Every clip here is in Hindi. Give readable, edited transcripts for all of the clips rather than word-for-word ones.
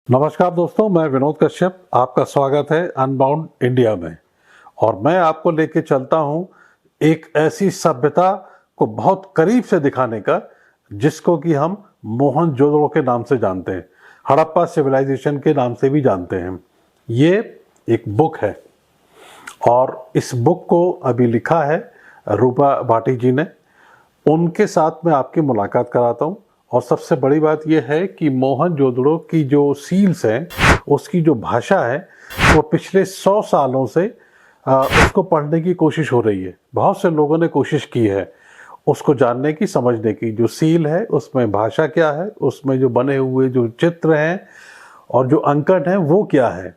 नमस्कार दोस्तों, मैं विनोद कश्यप। आपका स्वागत है अनबाउंड इंडिया में। और मैं आपको लेके चलता हूं एक ऐसी सभ्यता को बहुत करीब से दिखाने का जिसको कि हम मोहनजोदड़ो के नाम से जानते हैं, हड़प्पा सिविलाइजेशन के नाम से भी जानते हैं। ये एक बुक है और इस बुक को अभी लिखा है रूपा भाटी जी ने। उनके साथ मैं आपकी मुलाकात कराता हूँ। और सबसे बड़ी बात यह है कि मोहनजोदड़ो की जो सील्स हैं, उसकी जो भाषा है, वो पिछले 100 सालों से उसको पढ़ने की कोशिश हो रही है। बहुत से लोगों ने कोशिश की है उसको जानने की, समझने की। जो सील है उसमें भाषा क्या है, उसमें जो बने हुए जो चित्र हैं और जो अंकन है वो क्या है,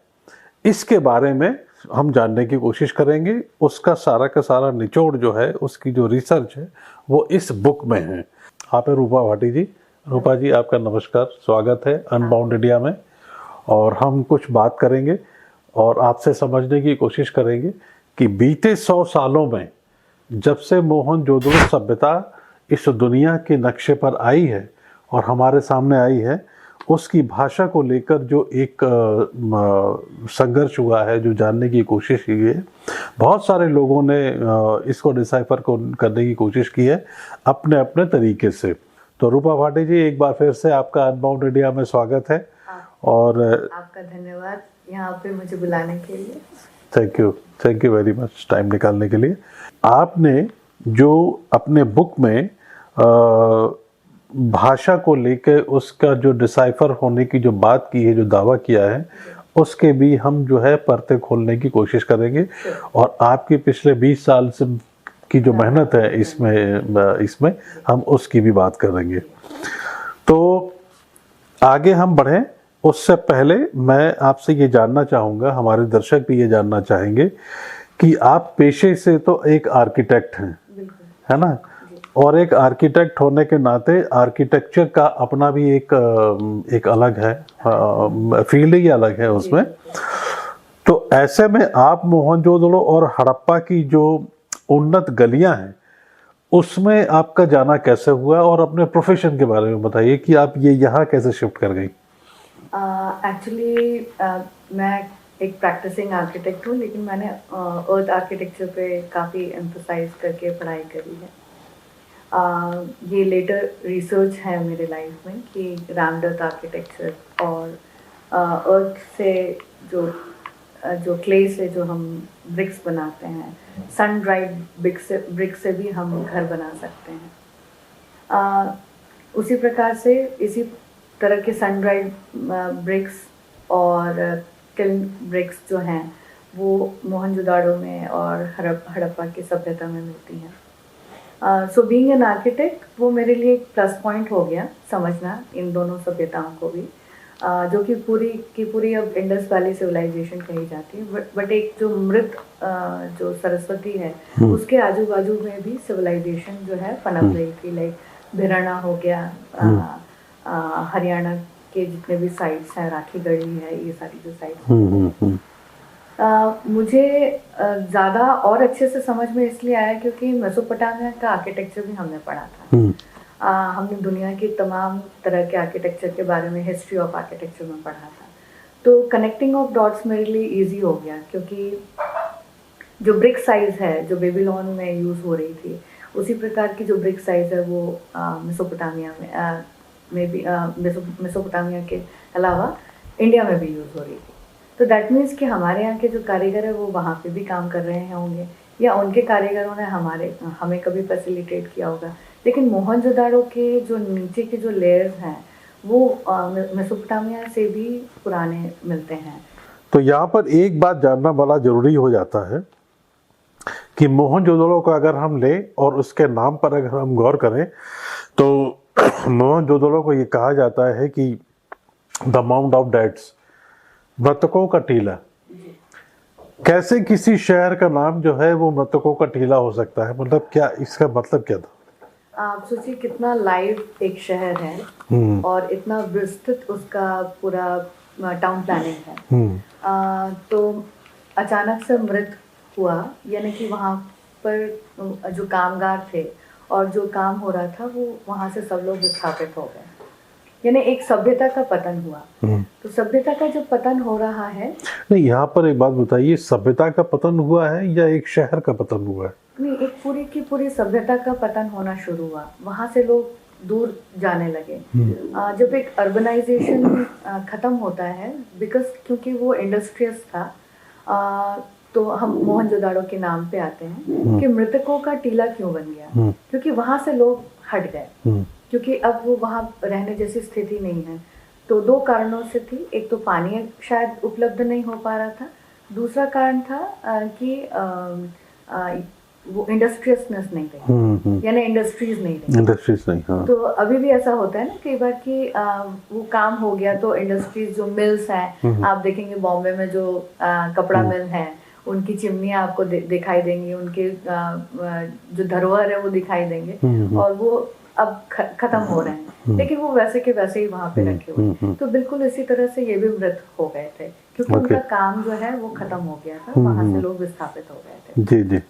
इसके बारे में हम जानने की कोशिश करेंगे। उसका सारा का सारा निचोड़ जो है, उसकी जो रिसर्च है, वो इस बुक में है। आप है रूपा भाटी जी। रूपा जी, आपका नमस्कार, स्वागत है अनबाउंड इंडिया में। और हम कुछ बात करेंगे और आपसे समझने की कोशिश करेंगे कि बीते 100 सालों में जब से मोहनजोदड़ो सभ्यता इस दुनिया के नक्शे पर आई है और हमारे सामने आई है, उसकी भाषा को लेकर जो एक संघर्ष हुआ है, जो जानने की कोशिश की है। बहुत सारे लोगों ने इसको डिसाइफर करने की कोशिश की है अपने अपने तरीके से। तो रूपा भाटी जी, एक बार फिर से आपका अनबाउंड इंडिया में स्वागत है। और आपका धन्यवाद यहाँ पे मुझे बुलाने के लिए। Thank you very much time निकालने के लिए। आपने जो अपने बुक में भाषा को लेकर उसका जो डिसाइफर होने की जो बात की है, जो दावा किया है, उसके भी हम जो है परते खोलने की कोशिश करेंगे। और आपकी पिछले 20 साल से की जो मेहनत है इसमें हम उसकी भी बात करेंगे। तो आगे हम बढ़ें उससे पहले मैं आपसे ये जानना चाहूँगा, हमारे दर्शक भी ये जानना चाहेंगे कि आप पेशे से तो एक आर्किटेक्ट हैं, है ना? और एक आर्किटेक्ट होने के नाते आर्किटेक्चर का अपना भी एक अलग है, फील्ड ही अलग है उसमें। तो ऐसे में आप मोहनजोदड़ो और हड़प्पा की जो उन्नत गलियां हैं, उसमें आपका जाना कैसे हुआ? और अपने प्रोफेशन के बारे में बताइए कि आप ये यहाँ कैसे शिफ्ट कर गई? एक्चुअली मैं एक प्रैक्टिसिंग आर्किटेक्ट हूँ, लेकिन मैंने अर्थ आर्किटेक्चर पे काफ़ी एम्फसाइज करके पढ़ाई करी है। ये लेटर रिसर्च है मेरे लाइफ में कि रामदत्त आर्किटेक्चर और अर्थ से जो क्ले से जो हम ब्रिक्स बनाते हैं, सन ड्राइड ब्रिक्स से भी हम घर बना सकते हैं। उसी प्रकार से इसी तरह के सन ड्राइड ब्रिक्स और किल्न ब्रिक्स जो हैं वो मोहनजोदाड़ो में और हड़प्पा की सभ्यता में मिलती हैं। सो बीइंग एन आर्किटेक्ट, वो मेरे लिए एक प्लस पॉइंट हो गया समझना इन दोनों सभ्यताओं को भी, जो कि पूरी अब इंडस वैली सिविलाइजेशन कही जाती है। बट एक जो मृत जो सरस्वती है, उसके आजू बाजू में भी सिविलाइजेशन जो है पनप रही थी। लाइक भिराना हो गया, हरियाणा के जितने भी साइट्स हैं, राखी गढ़ी है, ये सारी जो साइट्स मुझे ज़्यादा और अच्छे से समझ में इसलिए आया क्योंकि मेसोपोटामिया का आर्किटेक्चर भी हमने पढ़ा था। हमने दुनिया की तमाम तरह के आर्किटेक्चर के बारे में, हिस्ट्री ऑफ आर्किटेक्चर में पढ़ा था। तो कनेक्टिंग ऑफ डॉट्स मेरे लिए इजी हो गया, क्योंकि जो ब्रिक साइज है जो बेबीलोन में यूज़ हो रही थी, उसी प्रकार की जो ब्रिक साइज है वो मेसोपोटामिया में भी मेसोपोटामिया के अलावा इंडिया में भी यूज़ हो रही थी। तो दैट मीन्स कि हमारे यहाँ के जो कारीगर है वो वहाँ पे भी काम कर रहे हैं होंगे, या उनके कारीगरों ने हमें कभी फैसिलिटेट किया होगा। लेकिन मोहनजोदाड़ो के जो नीचे के जो लेयर्स हैं वो मेसोपोटामिया से भी पुराने मिलते हैं। तो यहाँ पर एक बात जानना बड़ा जरूरी हो जाता है कि मोहनजोदड़ो को अगर हम लें और उसके नाम पर अगर हम गौर करें तो मोहनजोदड़ो को ये कहा जाता है कि द माउंट ऑफ डेड्स, मृतकों का टीला। कैसे किसी शहर का नाम जो है वो मृतकों का टीला हो सकता है? मतलब क्या इसका मतलब क्या था? आप सोचिए कितना लाइव एक शहर है और इतना विस्तृत उसका पूरा टाउन प्लानिंग है। तो अचानक से मृत हुआ, यानी कि वहाँ पर जो कामगार थे और जो काम हो रहा था वो वहाँ से सब लोग विस्थापित हो गए। यानी एक सभ्यता का पतन हुआ। तो सभ्यता का जब पतन हो रहा है, नहीं, यहाँ पर एक बात बताइए, सभ्यता का पतन हुआ है या एक शहर का पतन हुआ है? नहीं, एक पूरी की पूरी सभ्यता का पतन होना शुरू हुआ, वहां से लोग दूर जाने लगे। जब एक अर्बनाइजेशन खत्म होता है, बिकॉज क्योंकि वो इंडस्ट्रियस था, तो हम मोहनजोदाड़ो के नाम पे आते हैं कि मृतकों का टीला क्यों बन गया, क्योंकि वहां से लोग हट गए, क्योंकि अब वो वहां रहने जैसी स्थिति नहीं है। तो दो कारणों से थी, एक तो पानी शायद उपलब्ध नहीं हो पा रहा था, दूसरा कारण था कि वो इंडस्ट्रियसनेस नहीं रही, यानी इंडस्ट्रीज नहीं रही। इंडस्ट्रीज नहीं, हाँ। तो अभी भी ऐसा होता है ना कई बार कि वो काम हो गया तो इंडस्ट्रीज, जो मिल्स हैं, आप देखेंगे बॉम्बे में जो कपड़ा मिल है, उनकी चिमनियाँ आपको दिखाई देंगी, उनके जो धरोहर है वो दिखाई देंगे, और वो अब खत्म हो रहे हैं, लेकिन वो वैसे के वैसे ही वहां पे रखे हुए। तो बिल्कुल इसी तरह से ये भी मृत हो गए थे, क्योंकि उनका काम जो है वो खत्म हो गया था, वहां से लोग विस्थापित हो गए थे। जी जी।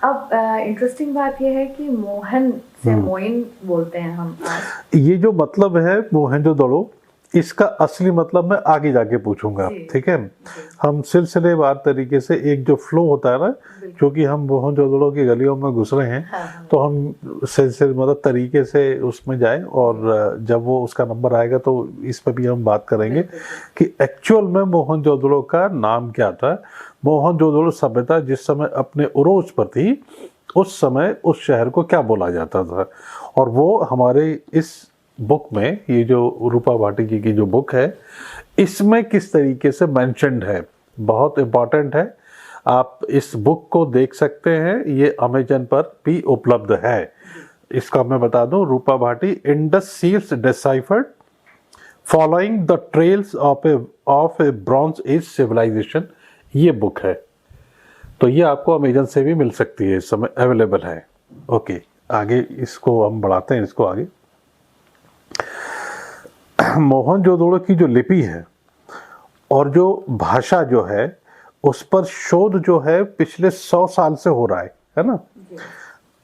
अब इंटरेस्टिंग बात यह है कि मोहन से मोइन बोलते हैं हम आज। ये जो मतलब है मोहनजोदड़ो, इसका असली मतलब मैं आगे जाके पूछूंगा, ठीक है? हम सिलसिलेवार तरीके से एक जो फ्लो होता है ना, क्योंकि हम मोहनजोदड़ो की गलियों में घुस रहे हैं, हाँ, तो हम सिलसिले मतलब तरीके से उसमें जाएं, और जब वो उसका नंबर आएगा तो इस पर भी हम बात करेंगे कि एक्चुअल में मोहनजोदड़ो का नाम क्या था। मोहनजोदड़ो सभ्यता जिस समय अपने उरोज पर थी, उस समय उस शहर को क्या बोला जाता था, और वो हमारे इस बुक में, ये जो रूपा भाटी जी की जो बुक है, इसमें किस तरीके से मेंशन्ड है, बहुत इम्पॉर्टेंट है। आप इस बुक को देख सकते हैं, ये अमेजन पर भी उपलब्ध है। इसका मैं बता दूं, Rupa Bhati, Indus seals deciphered following the trails of a bronze age civilization, ये बुक है। तो ये आपको अमेजन से भी मिल सकती है, इस समय अवेलेबल है। ओके, आगे इसको हम बढ़ाते हैं, इसको आगे। मोहनजोदड़ो की जो लिपि है और जो भाषा जो है, उस पर शोध जो है पिछले 100 साल से हो रहा है ना?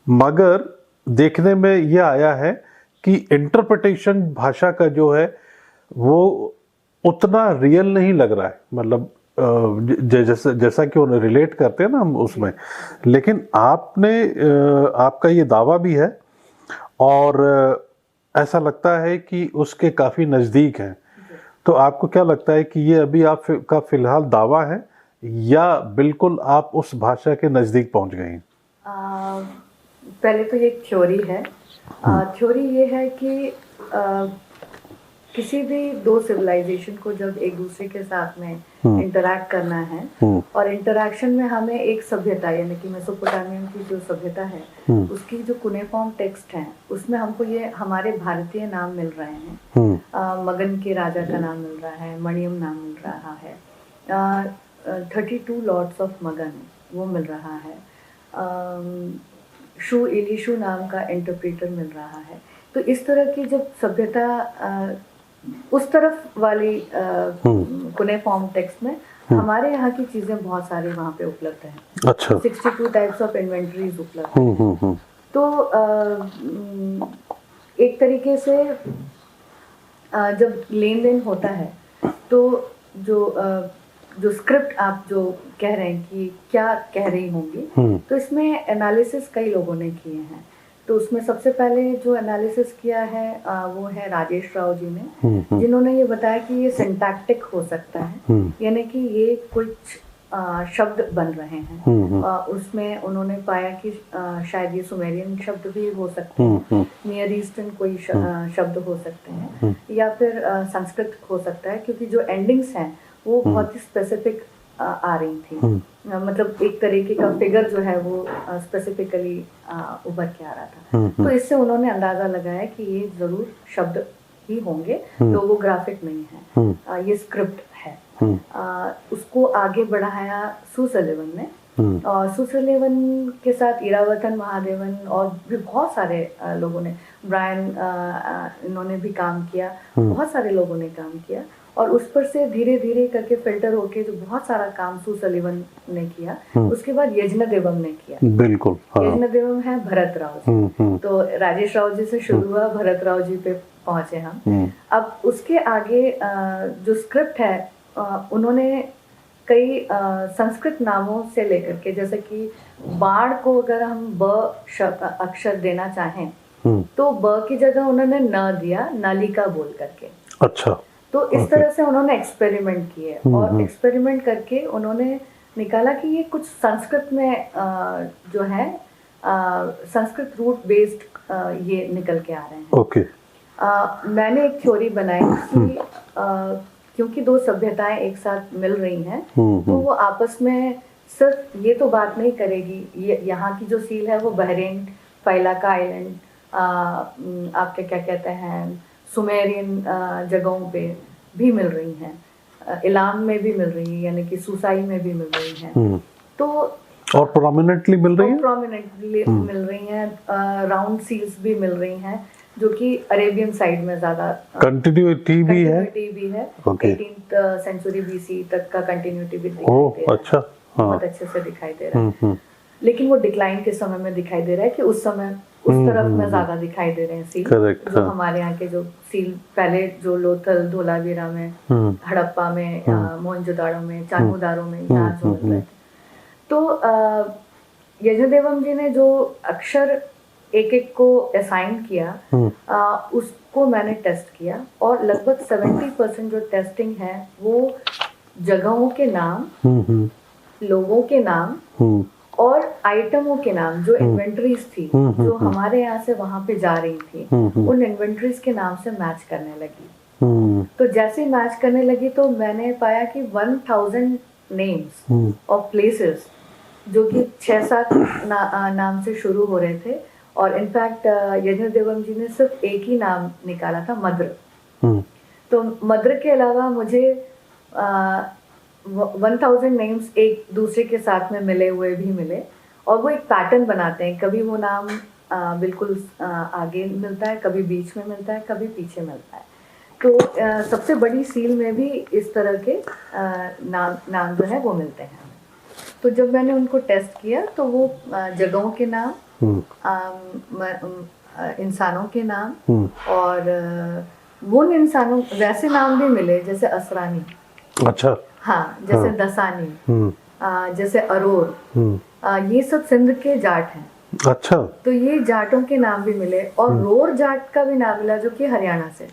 मगर देखने में यह आया है कि इंटरप्रिटेशन भाषा का जो है वो उतना रियल नहीं लग रहा है, मतलब जैसा कि उन्हें रिलेट करते हैं ना हम उसमें। लेकिन आपका ये दावा भी है, और ऐसा लगता है कि उसके काफ़ी नज़दीक हैं। तो आपको क्या लगता है कि ये अभी आपका फिलहाल दावा है, या बिल्कुल आप उस भाषा के नज़दीक पहुंच गए हैं? पहले तो ये थ्योरी है। थ्योरी ये है कि किसी भी दो सिविलाइजेशन को जब एक दूसरे के साथ में इंटरैक्ट करना है, और इंटरैक्शन में हमें एक सभ्यता, यानी कि मेसोपोटामियन की जो सभ्यता है, उसकी जो कुनेफॉर्म टेक्स्ट है, उसमें हमको ये हमारे भारतीय नाम मिल रहे हैं। मगन के राजा का नाम मिल रहा है, मणियम नाम मिल रहा है, 32 लॉर्ड्स ऑफ मगन वो मिल रहा है, शू इलीशू नाम का इंटरप्रेटर मिल रहा है। तो इस तरह की जब सभ्यता उस तरफ वाली कुनेफॉर्म टेक्स्ट में हमारे यहाँ की चीजें बहुत सारी वहाँ पे उपलब्ध हैं। अच्छा। 62 टाइप्स ऑफ इन्वेंटरीज उपलब्ध हैं। तो एक तरीके से जब लेन देन होता है, तो जो स्क्रिप्ट आप जो कह रहे हैं कि क्या कह रही होंगी, तो इसमें एनालिसिस कई लोगों ने किए हैं। तो उसमें सबसे पहले जो एनालिसिस किया है वो है राजेश राव जी ने, जिन्होंने ये बताया कि ये सिंटैक्टिक हो सकता है, यानी कि ये कुछ शब्द बन रहे हैं। उसमें उन्होंने पाया कि शायद ये सुमेरियन शब्द भी हो सकते हैं, नियर ईस्टर्न कोई शब्द हो सकते हैं, या फिर संस्कृत हो सकता है, क्योंकि जो एंडिंग्स हैं वो बहुत ही स्पेसिफिक आ रही थी। मतलब एक तरीके का फिगर जो है वो स्पेसिफिकली उभर के आ रहा था। तो इससे उन्होंने अंदाजा लगाया कि ये जरूर शब्द ही होंगे, लोगोग्राफिक नहीं है, ये स्क्रिप्ट है। उसको आगे बढ़ाया सू सलिवन ने, और सू सलिवन के साथ इरावतन महादेवन और भी बहुत सारे लोगों ने, ब्रायन इन्होंने भी काम किया, बहुत सारे लोगों ने काम किया, और उस पर से धीरे धीरे करके फिल्टर होके जो बहुत सारा काम सू सलिवन ने किया। उसके बाद यज्ञदेवम ने किया। बिल्कुल, हाँ। यज्ञदेवम है भरत राव जी। तो राजेश राव जी से शुरू हुआ, भरत राव जी पे पहुंचे हम। अब उसके आगे जो स्क्रिप्ट है उन्होंने कई संस्कृत नामों से लेकर के, जैसे कि बाढ़ को अगर हम ब अक्षर देना चाहें तो ब की जगह उन्होंने न दिया, नालिका बोल करके। अच्छा। तो इस तरह से उन्होंने एक्सपेरिमेंट किए और एक्सपेरिमेंट करके उन्होंने निकाला कि ये कुछ संस्कृत में जो है संस्कृत रूट बेस्ड ये निकल के आ रहे हैं। ओके। मैंने एक थ्योरी बनाई कि क्योंकि दो सभ्यताएं एक साथ मिल रही हैं तो वो आपस में सिर्फ ये तो बात नहीं करेगी, ये यहाँ की जो सील है वो बहरीन, फैलाका आइलैंड, आपके क्या कहते हैं सुमेरियन जगहों पे भी मिल रही हैं, इलाम में भी मिल रही है, यानी कि सुसाई में भी मिल रही हैं। तो और प्रोमिनेंटली मिल रही है, प्रोमिनेंटली मिल रही हैं। राउंड सील्स भी मिल रही हैं जो कि अरेबियन साइड में ज्यादा कंटिन्यूटी भी है। 18th सेंचुरी बीसी तक का कंटिन्यूटी भी दिखाई ओह दे रहा है। अच्छा। बहुत अच्छे से दिखाई दे रहा है। लेकिन वो डिक्लाइन के समय में दिखाई दे रहा है कि उस समय उस तरफ में ज्यादा दिखाई दे रहे हैं सील। करेक्ट। जो हमारे यहाँ के जो सील पहले जो लोथल, धोलावीरा में, हड़प्पा में, मोहनजोदाड़ो में, चान्होदारो में यहाँ जो मिल रहे थे। तो यज्ञदेवम जी ने जो अक्षर एक एक को असाइन किया उसको मैंने टेस्ट किया और लगभग 70% जो टेस्टिंग है वो जगहों के नाम, लोगों के नाम और आइटमों के नाम, जो इन्वेंटरीज थी जो हमारे यहाँ से वहां पे जा रही थी, उन इन्वेंटरीज के नाम से मैच करने लगी। तो जैसे मैच करने लगी तो मैंने पाया कि 1000 नेम्स ऑफ प्लेसेस जो कि 6-7 नाम से शुरू हो रहे थे। और इनफैक्ट यज्ञदेवम जी ने सिर्फ एक ही नाम निकाला था, मद्र। तो मद्र के अलावा मुझे 1000 नेम्स एक दूसरे के साथ में मिले हुए भी मिले और वो एक पैटर्न बनाते हैं। कभी वो नाम बिल्कुल आगे मिलता है, कभी बीच में मिलता है, कभी पीछे मिलता है। तो सबसे बड़ी सील में भी इस तरह के नाम जो है वो मिलते हैं। तो जब मैंने उनको टेस्ट किया तो वो जगहों के नाम, इंसानों के नाम और वो इंसानों वैसे नाम भी मिले जैसे असरानी। अच्छा। हाँ, जैसे दसानी, जैसे अरोर, ये सब सिंध के जाट हैं। अच्छा। तो ये जाटों के नाम भी मिले और रोर जाट का भी नाम मिला जो कि हरियाणा से,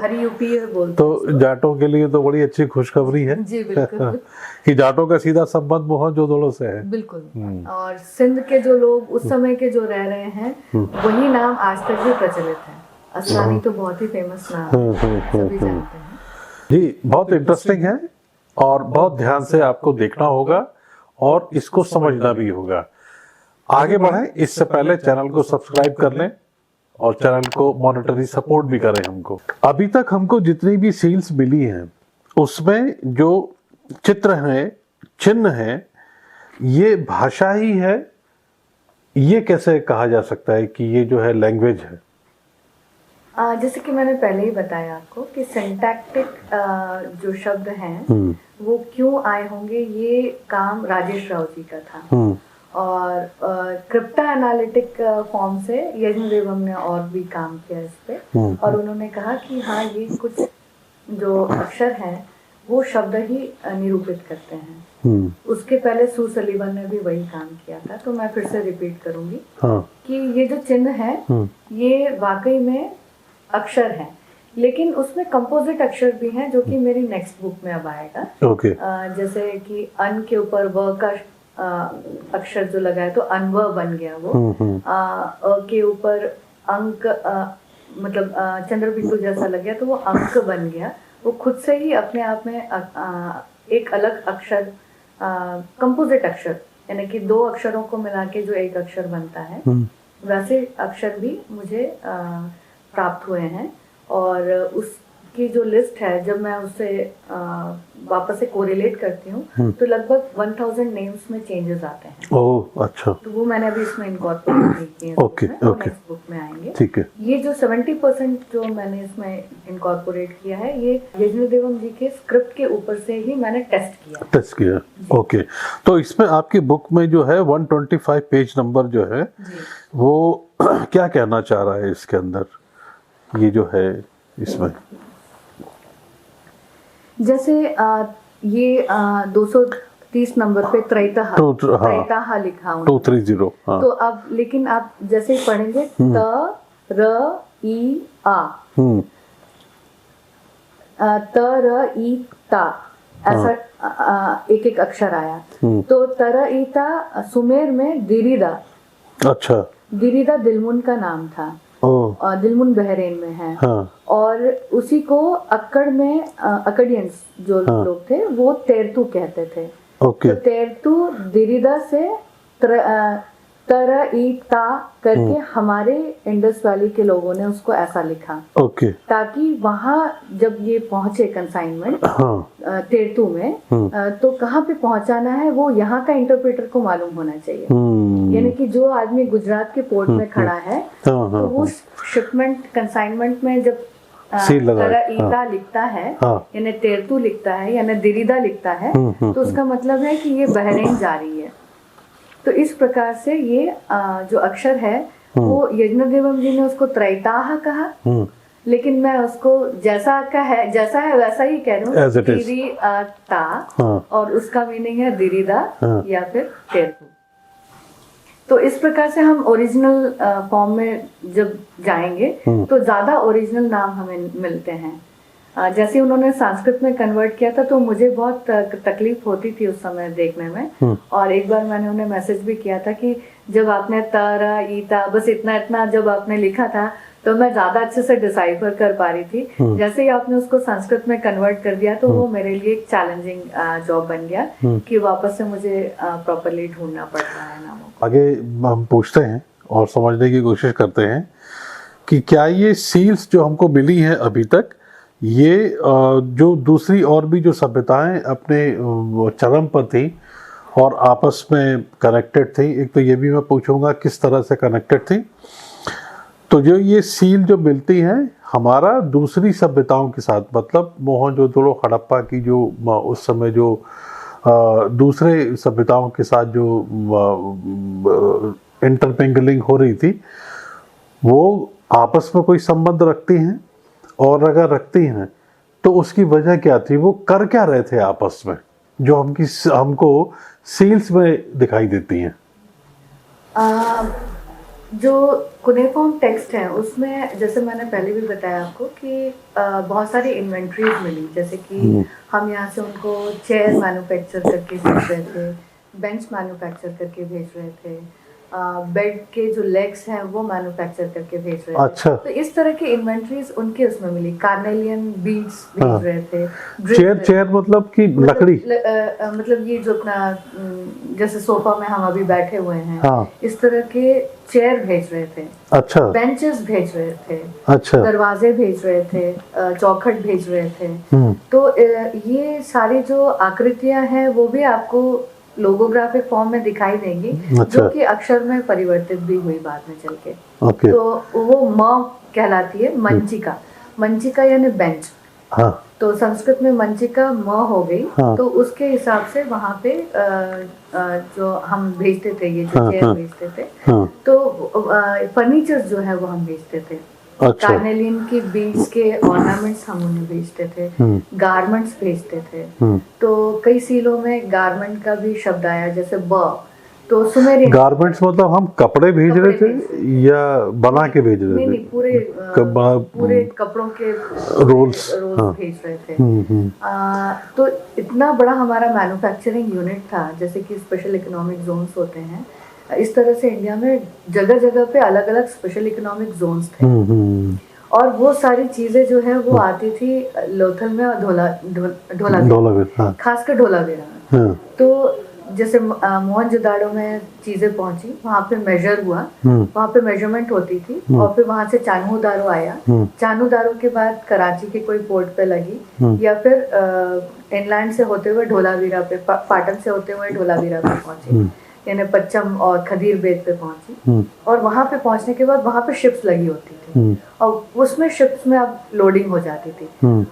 हरी यूपी बोलते। तो जाटों के लिए तो बड़ी अच्छी खुशखबरी है। जी बिल्कुल। कि जाटों का सीधा संबंध मोहनजोदड़ो से है। बिल्कुल। और सिंध के जो लोग उस समय के जो रह रहे हैं वही नाम आज तक भी प्रचलित है। असरानी तो बहुत ही फेमस नाम है, सभी जानते हैं। जी, बहुत इंटरेस्टिंग है और बहुत ध्यान से आपको देखना होगा और इसको समझना भी होगा। आगे बढ़ें इससे पहले चैनल को सब्सक्राइब कर लें और चैनल को मॉनेटरी सपोर्ट भी करें हमको। अभी तक हमको जितनी भी सील्स मिली हैं उसमें जो चित्र हैं, चिन्ह हैं, ये भाषा ही है, ये कैसे कहा जा सकता है कि ये जो है लैंग्वेज है? जैसे कि मैंने पहले ही बताया आपको कि सिंटैक्टिक जो शब्द हैं वो क्यों आए होंगे, ये काम राजेश राव जी का था। और क्रिप्टा एनालिटिक फॉर्म से यज्ञदेवम ने और भी काम किया इस पे और उन्होंने कहा कि हाँ, ये कुछ जो अक्षर हैं वो शब्द ही निरूपित करते हैं। उसके पहले सू सलीवन ने भी वही काम किया था। तो मैं फिर से रिपीट करूंगी कि ये जो चिन्ह है ये वाकई में अक्षर है, लेकिन उसमें कंपोजिट अक्षर भी हैं जो कि मेरी नेक्स्ट बुक में अब आएगा। जैसे कि अन के ऊपर व का अक्षर जो लगा है तो अनव बन गया वो। अ के ऊपर अंक मतलब चंद्रबिंदु जैसा लग गया तो वो अंक बन गया। वो खुद से ही अपने आप में एक अलग अक्षर, कंपोजिट अक्षर, यानी कि दो अक्षरों को मिला के जो एक अक्षर बनता है वैसे अक्षर भी मुझे प्राप्त हुए हैं। और उसकी जो लिस्ट है जब मैं उससे वापस से कोरिलेट करती हूँ तो लगभग 1000 नेम्स में चेंजेस आते हैं। ओह अच्छा। तो वो मैंने अभी इसमें इनकॉर्पोरेट नहीं किए हैं। ओके नेक्स्ट बुक में आएंगे। ठीक है। ये जो 70% जो मैंने इसमें इनकॉर्पोरेट किया है ये यज्ञदेवम जी के स्क्रिप्ट के ऊपर से ही मैंने टेस्ट किया। ओके। तो इसमें आपकी बुक में जो है 125 पेज नंबर जो है वो क्या कहना चाह रहा है इसके अंदर, ये जो है इसमें? जैसे ये 230 नंबर पे त्रैताहा त्रैताहा लिखा हूँ 230 हाँ। तो अब लेकिन आप जैसे ही पढ़ेंगे त र ई आ त र ई ता ऐसा एक एक अक्षर आया। तो तर ई ता सुमेर में दिरिदा। अच्छा। दिरिदा दिलमुन का नाम था। दिलमुन बहरेन में है। हाँ। और उसी को अक्कड़ में अकड़ियंस जो लोग थे वो तेरतू कहते थे। तो तेरतू दिरिदा से तर ई ता करके हमारे इंडस वैली के लोगों ने उसको ऐसा लिखा। ताकि वहां जब ये पहुंचे कंसाइनमेंट तेरतू में तो कहाँ पे पहुंचाना है वो यहाँ का इंटरप्रेटर को मालूम होना चाहिए। यानी कि जो आदमी गुजरात के पोर्ट में खड़ा है तो वो शिपमेंट कंसाइनमेंट में जब ईता लिखता है यानी तेरतू लिखता है यानी दिरिदा लिखता है तो उसका मतलब है कि ये बहरीन जा रही है। तो इस प्रकार से ये जो अक्षर है वो यज्ञदेवम जी ने उसको त्रैताहा कहा। लेकिन मैं उसको जैसा है वैसा ही कह रहा हूँ दिरिता और उसका मीनिंग है दिरिदा या फिर तेरतू। तो इस प्रकार से हम ओरिजिनल फॉर्म में जब जाएंगे तो ज्यादा ओरिजिनल नाम हमें मिलते हैं। जैसे उन्होंने संस्कृत में कन्वर्ट किया था तो मुझे बहुत तकलीफ होती थी उस समय देखने में। और एक बार मैंने उन्हें मैसेज भी किया था कि जब आपने तारा ईता बस इतना जब आपने लिखा था तो मैं ज्यादा अच्छे से डिसाइफर कर पा रही थी। जैसे ही आपने उसको संस्कृत में कन्वर्ट कर दिया तो वो मेरे लिए एक चैलेंजिंग जॉब बन गया कि वापस से मुझे प्रॉपरली ढूंढना पड़ रहा है नामों को। आगे हम पूछते हैं और समझने की कोशिश करते हैं कि क्या ये सील्स जो हमको मिली हैं अभी तक ये जो दूसरी और भी जो सभ्यताएं अपने चरम पर थी और आपस में कनेक्टेड थी। एक तो ये भी मैं पूछूंगा किस तरह से कनेक्टेड थी। तो जो ये सील जो मिलती हैं हमारा दूसरी सभ्यताओं के साथ मतलब मोहनजोदड़ो हड़प्पा की जो उस समय जो दूसरे सभ्यताओं के साथ जो इंटरमिंगलिंग हो रही थी वो आपस में कोई संबंध रखती हैं और अगर रखती हैं तो उसकी वजह क्या थी, वो कर क्या रहे थे आपस में जो हमको सील्स में दिखाई देती हैं। जो कुनेफॉर्म टेक्स्ट है उसमें जैसे मैंने पहले भी बताया आपको कि बहुत सारी इन्वेंट्रीज मिली। जैसे कि हम यहाँ से उनको चेयर मैन्युफैक्चर करके भेज रहे थे, बेंच मैन्युफैक्चर करके भेज रहे थे, बेड के जो लेग्स हैं वो मैन्युफैक्चर करके भेज रहे थे। अच्छा। तो इस तरह की इन्वेंट्रीज उनके उसमें मिली। कार्नेलियन बीड्स भेज रहे थे। चेयर मतलब कि लकड़ी मतलब ये जो अपना जैसे सोफा में हम अभी बैठे हुए हैं इस तरह के चेयर भेज रहे थे। अच्छा। बेंचेस भेज रहे थे। अच्छा। दरवाजे भेज रहे थे, चौखट भेज रहे थे। तो ये सारी जो आकृतियां हैं वो भी आपको लोगोग्राफिक फॉर्म में दिखाई देंगी। अच्छा। जो कि अक्षर में परिवर्तित भी हुई बाद में चल के। तो वो म कहलाती है मंचिका। मंचिका यानी बेंच। हाँ। तो संस्कृत में मंचिका म हो गई। हाँ। तो उसके हिसाब से वहां पे जो हम भेजते थे ये जो चेयर भेजते थे। हाँ। तो फर्नीचर जो है वो हम भेजते थे। अच्छा। कार्नेलियन की बीड्स के ऑर्नामेंट्स हम उन्हें भेजते थे। गारमेंट्स भेजते थे। तो कई सीलों में गारमेंट का भी शब्द आया जैसे ब। तो सुमेरियन गारमेंट्स मतलब हम कपड़े भेज रहे थे या बना के भेज रहे थे? नहीं पूरे कपड़ों के रोल्स भेज रहे थे। तो इतना बड़ा हमारा मैन्युफैक्चरिंग यूनिट था। जैसे कि स्पेशल इकोनॉमिक जोन्स होते हैं इस तरह से इंडिया में जगह जगह पे अलग अलग स्पेशल इकोनॉमिक जोन्स थे। और वो सारी चीजें जो है वो आती थी लोथल में और धोलावीरा खासकर धोलावीरा में। तो जैसे मोहनजोदाड़ो में चीजें पहुंची वहां पे मेजर हुआ, वहां पे मेजरमेंट होती थी और फिर वहां से चान्होदारो आया। चान्होदारो के बाद कराची के कोई पोर्ट पे लगी या फिर इनलैंड से होते हुए धोलावीरा पे पाटन से होते हुए धोलावीरा पे पहुंची यानी पच्चम और खदीर बेद पे पहुंची। और वहां पे पहुंचने के बाद वहां पे शिप्स लगी होती थी और उसमें शिप्स में अब लोडिंग हो जाती थी।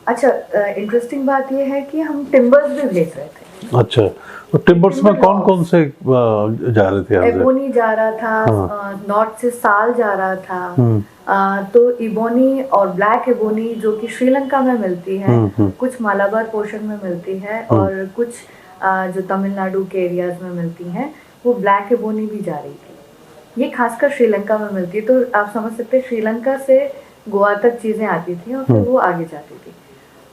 अच्छा इंटरेस्टिंग बात यह है कि हम टिम्बर्स भी भेज रहे थे। अच्छा, तो टिम्बर्स में कौन कौन से जा रहे थे यहाँ से? एबोनी जा रहा था, नॉर्थ से साल जा रहा था, तो इबोनी और ब्लैक एबोनी जो कि श्रीलंका में मिलती है, कुछ मालाबार पोर्शन में मिलती है और कुछ जो तमिलनाडु के एरियाज में मिलती हैं, वो ब्लैक एबोनी भी जा रही थी। ये खासकर श्रीलंका में मिलती है, तो आप समझ सकते हैं श्रीलंका से गोवा तक चीजें आती थी और फिर वो आगे जाती थी।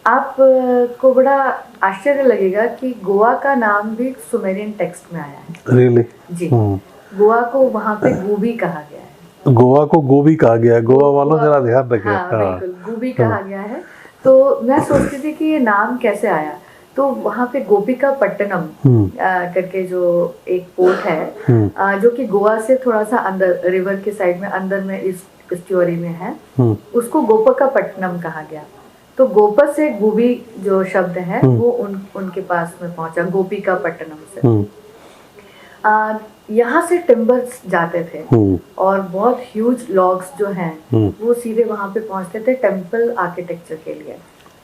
आप को बड़ा आश्चर्य लगेगा कि गोवा का नाम भी सुमेरियन टेक्स्ट में आया है। रियली? जी, गोवा को वहाँ पे गोबी कहा गया है। गोवा को गोभी कहा गया है, गोवा वालों जरा ध्यान रखें। हाँ, बिल्कुल गोबी कहा गया है। तो मैं सोचती थी कि ये नाम कैसे आया, तो वहाँ पे गोपिका पट्टनम करके जो एक पोर्ट है, जो कि गोवा से थोड़ा सा अंदर रिवर के साइड में अंदर में इस स्ट्यूअरी में है, उसको गोपिका पट्टनम कहा गया। तो गोपा से गोबी जो शब्द है वो उनके पास में पहुंचा, गोपिका पट्टनम से। यहाँ से टिम्बर्स जाते थे और बहुत ह्यूज लॉग्स जो हैं वो सीधे वहां पे पहुंचते थे टेम्पल आर्किटेक्चर के लिए।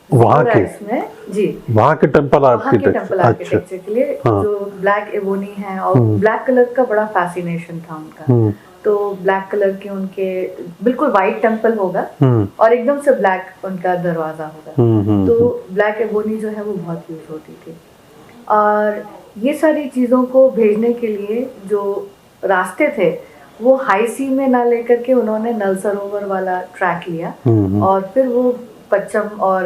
वहाँ के में जी, वहाँ के टेम्पल आर्किटेक्चर आर्किटेक्चर के लिए जो ब्लैक एबोनी है और ब्लैक कलर का बड़ा फैसिनेशन था उनका। तो ब्लैक कलर के उनके बिल्कुल वाइट टेम्पल होगा और एकदम से ब्लैक उनका दरवाजा होगा। तो ब्लैक एबोनी जो है वो बहुत यूज होती थी। और ये सारी चीज़ों को भेजने के लिए जो रास्ते थे वो हाई सी में ना लेकर के उन्होंने नल सरोवर वाला ट्रैक लिया और फिर वो पच्चम और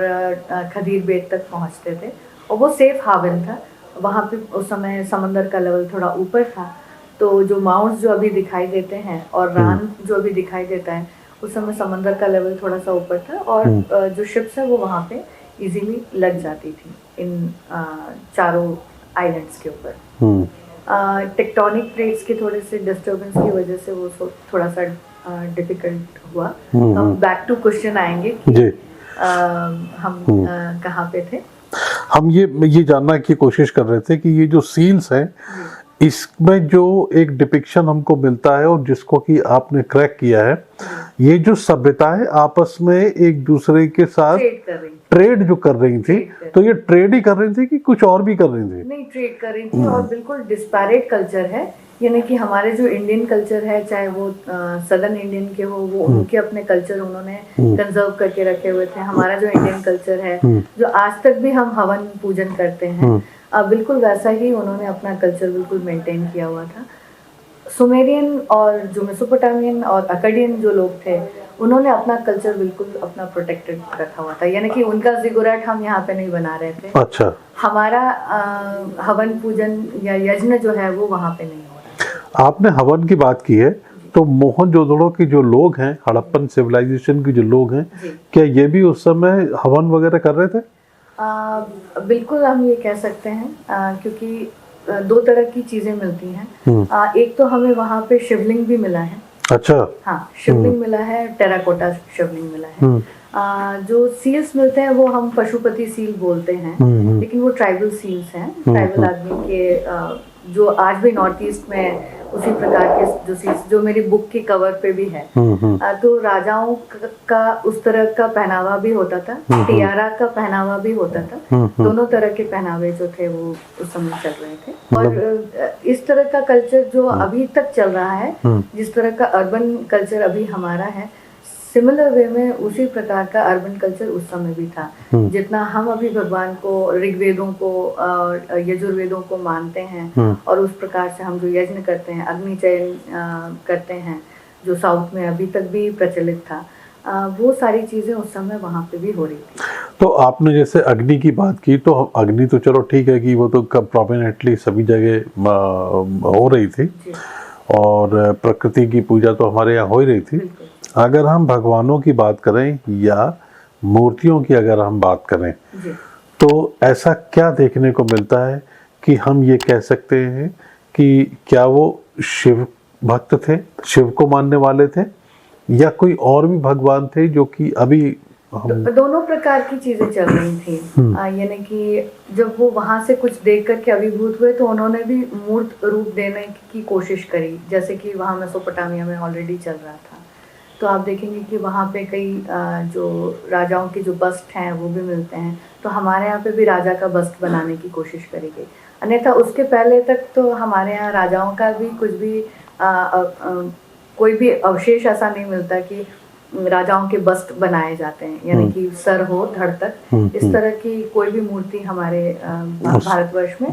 खदीर बेट तक पहुंचते थे और वो सेफ हावन था। वहाँ पे उस समय समंदर का लेवल थोड़ा ऊपर था, तो जो माउंट्स जो अभी दिखाई देते हैं और रान जो अभी दिखाई देता है, उस समय समंदर का लेवल थोड़ा सा ऊपर था और जो शिप्स है वो वहाँ पे इजीली लग जाती थी इन चारों आइलैंड्स के ऊपर। टेक्टोनिक प्लेट्स के थोड़े से डिस्टर्बेंस की वजह से वो थोड़ा सा डिफिकल्ट हुआ। हम बैक टू क्वेश्चन आएंगे कि हम कहाँ पे थे। हम ये जानना की कोशिश कर रहे थे कि ये जो सील्स हैं इसमें जो एक डिपिक्शन हमको मिलता है और जिसको कि आपने क्रैक किया है, ये जो सभ्यताएं आपस में एक दूसरे के साथ ट्रेड जो कर रही थी, तो ये ट्रेड ही कर रही थी कि कुछ और भी कर रही थी? नहीं, ट्रेड कर रही थी और बिल्कुल डिस्पैरेट कल्चर है। यानी कि हमारे जो इंडियन कल्चर है, चाहे वो सदर्न इंडियन के हो, वो उनके अपने कल्चर उन्होंने कंजर्व करके रखे हुए थे। हमारा जो इंडियन कल्चर है, जो आज तक भी हम हवन पूजन करते हैं, बिल्कुल वैसा ही उन्होंने अपना कल्चर बिल्कुल मेंटेन किया हुआ था। सुमेरियन और जो मेसोपोटामियन और अकाडियन जो लोग थे, उन्होंने अपना कल्चर बिल्कुल अपना प्रोटेक्टेड रखा हुआ था। यानी कि उनका जिगुराट हम यहाँ पे नहीं बना रहे थे। अच्छा। हमारा हवन पूजन या यज्ञ जो है वो वहाँ पे नहीं हो रहा। आपने हवन की बात की है, तो मोहनजोदड़ो के जो लोग हैं, हड़प्पन सिविलाइजेशन के जो लोग हैं, क्या ये भी उस समय हवन वगैरह कर रहे थे? बिल्कुल हम ये कह सकते हैं, क्योंकि दो तरह की चीजें मिलती हैं। एक तो हमें वहाँ पे शिवलिंग भी मिला है। अच्छा। हाँ, शिवलिंग मिला है, टेराकोटा शिवलिंग मिला है। जो सील्स मिलते हैं वो हम पशुपति सील बोलते हैं, लेकिन वो ट्राइबल सील्स हैं। ट्राइबल आदमी के जो आज भी नॉर्थ ईस्ट में उसी प्रकार के जो सील्स जो मेरी बुक के कवर पे भी है। तो राजाओं का उस तरह का पहनावा भी होता था, टियारा का पहनावा भी होता था। दोनों तरह के पहनावे जो थे वो उस समय चल रहे थे। और इस तरह का कल्चर जो अभी तक चल रहा है, जिस तरह का अर्बन कल्चर अभी हमारा है, सिमिलर वे में उसी प्रकार का अर्बन कल्चर उस समय भी था। जितना हम अभी भगवान को, ऋग्वेदों को और यजुर्वेदों को मानते हैं और उस प्रकार से हम जो यज्ञ करते हैं, अग्नि चयन करते हैं, जो साउथ में अभी तक भी प्रचलित था, वो सारी चीजें उस समय वहाँ पे भी हो रही थी। तो आपने जैसे अग्नि की बात की, तो अग्नि तो चलो ठीक है कि वो तो प्रोमिनेंटली सभी जगह हो रही थी और प्रकृति की पूजा तो हमारे यहाँ हो ही रही थी। अगर हम भगवानों की बात करें या मूर्तियों की अगर हम बात करें, तो ऐसा क्या देखने को मिलता है कि हम ये कह सकते हैं कि क्या वो शिव भक्त थे, शिव को मानने वाले थे, या कोई और भी भगवान थे जो कि अभी दोनों प्रकार की चीजें चल रही थी। यानी कि जब वो वहां से कुछ देख करके अभिभूत हुए तो उन्होंने भी मूर्त रूप देने की कोशिश करी, जैसे कि वहां मेसोपोटामिया में ऑलरेडी चल रहा था। तो आप देखेंगे कि वहाँ पे कई जो राजाओं के जो बस्ट हैं वो भी मिलते हैं। तो हमारे यहाँ पे भी राजा का बस्ट बनाने की कोशिश करी गई। अन्यथा उसके पहले तक तो हमारे यहाँ राजाओं का भी कुछ भी कोई भी अवशेष ऐसा नहीं मिलता कि राजाओं के बस्ट बनाए जाते हैं, यानी कि सर हो धड़ तक, इस तरह की कोई भी मूर्ति हमारे भारतवर्ष में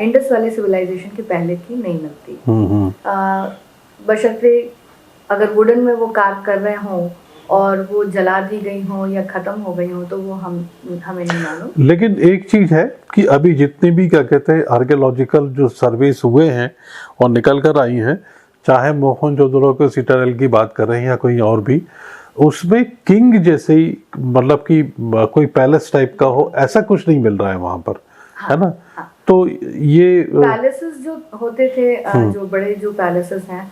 इंडस वैली सिविलाइजेशन के पहले की नहीं मिलती। बशर्ते अगर वुडन में वो कार्व कर रहे हों और वो जला दी गई हो या खत्म हो गई हो तो वो हमें नहीं मालूम। लेकिन एक चीज है कि अभी जितनी भी क्या कहते हैं आर्कियोलॉजिकल जो सर्वेस हुए हैं और निकल कर आई हैं, चाहे मोहनजोदड़ो के सिटाडेल की बात कर रहे हैं या कोई और भी, उसमें किंग जैसे ही मतलब कि कोई पैलेस टाइप का हो ऐसा कुछ नहीं मिल रहा है वहां पर। हाँ, है ना। हाँ। तो ये पैलेसेस जो होते थे, जो बड़े जो पैलेसेस हैं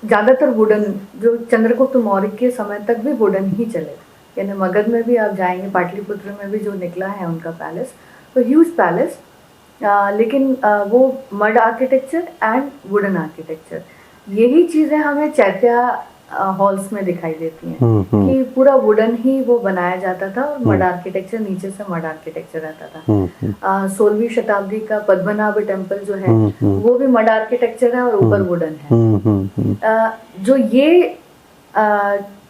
ज्यादातर वुडन, जो चंद्रगुप्त मौर्य के समय तक भी वुडन ही चले, यानी मगध में भी आप जाएंगे, पाटलिपुत्र में भी जो निकला है उनका पैलेस, तो ह्यूज पैलेस, लेकिन वो mud architecture and wooden architecture, यही चीजें हमें चैत्या हॉल्स में दिखाई देती हैं कि पूरा वुडन ही वो बनाया जाता था और मड आर्किटेक्चर, नीचे से मड आर्किटेक्चर रहता था। 16वीं शताब्दी का पद्मनाभ टेम्पल जो है वो भी मड आर्किटेक्चर है और ऊपर वुडन है। जो ये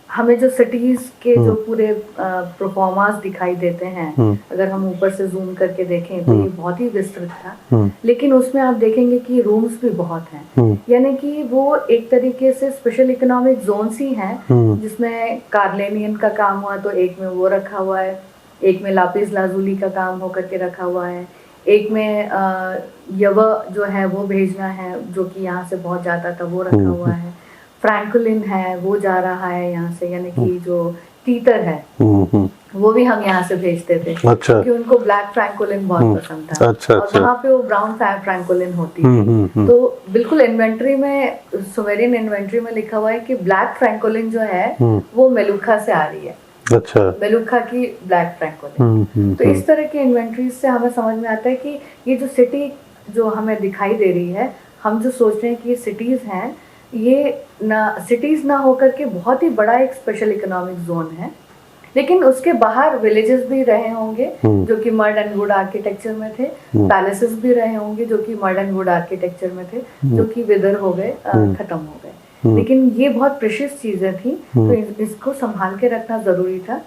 हमें जो सिटीज के जो पूरे परफॉर्मांस दिखाई देते हैं, अगर हम ऊपर से जूम करके देखें तो ये बहुत ही विस्तृत था, लेकिन उसमें आप देखेंगे कि रूम्स भी बहुत हैं, यानी कि वो एक तरीके से स्पेशल इकोनॉमिक जोन्स ही हैं, जिसमें कार्लेनियन का काम हुआ तो एक में वो रखा हुआ है, एक में लापिस लाजुली का काम होकर के रखा हुआ है, एक में यव जो है वो भेजना है जो कि यहाँ से बहुत जाता था वो रखा हुआ है, फ्रैंकुलिन है वो जा रहा है यहाँ से, यानी कि जो तीतर है वो भी हम यहाँ से भेजते थे। अच्छा। क्योंकि उनको ब्लैक फ्रैंकुलिन बहुत पसंद था। अच्छा, और वहाँ पे वो ब्राउन फ्रैंकुलिन होती थी। तो बिल्कुल इन्वेंट्री में, सुमेरियन इन्वेंट्री में लिखा हुआ है कि ब्लैक फ्रैंकुलिन जो है वो मेलुखा से आ रही है। अच्छा। मेलुखा की ब्लैक फ्रैंकुलिन। तो इस तरह की इन्वेंट्रीज से हमें समझ में आता है कि ये जो सिटी जो हमें दिखाई दे रही है, हम जो सोच रहे हैं कि ये सिटीज हैं, ये ना सिटीज ना होकर के बहुत ही बड़ा एक स्पेशल इकोनॉमिक जोन है, लेकिन उसके बाहर विलेजेस भी रहे होंगे जो कि मड एंड वुड आर्किटेक्चर में थे, पैलेसेस भी रहे होंगे जो कि मड एंड वुड आर्किटेक्चर में थे, जो कि विदर हो गए, खत्म हो गए, लेकिन ये बहुत प्रेशियस चीजें थी, तो इसको संभाल के रखना जरूरी था।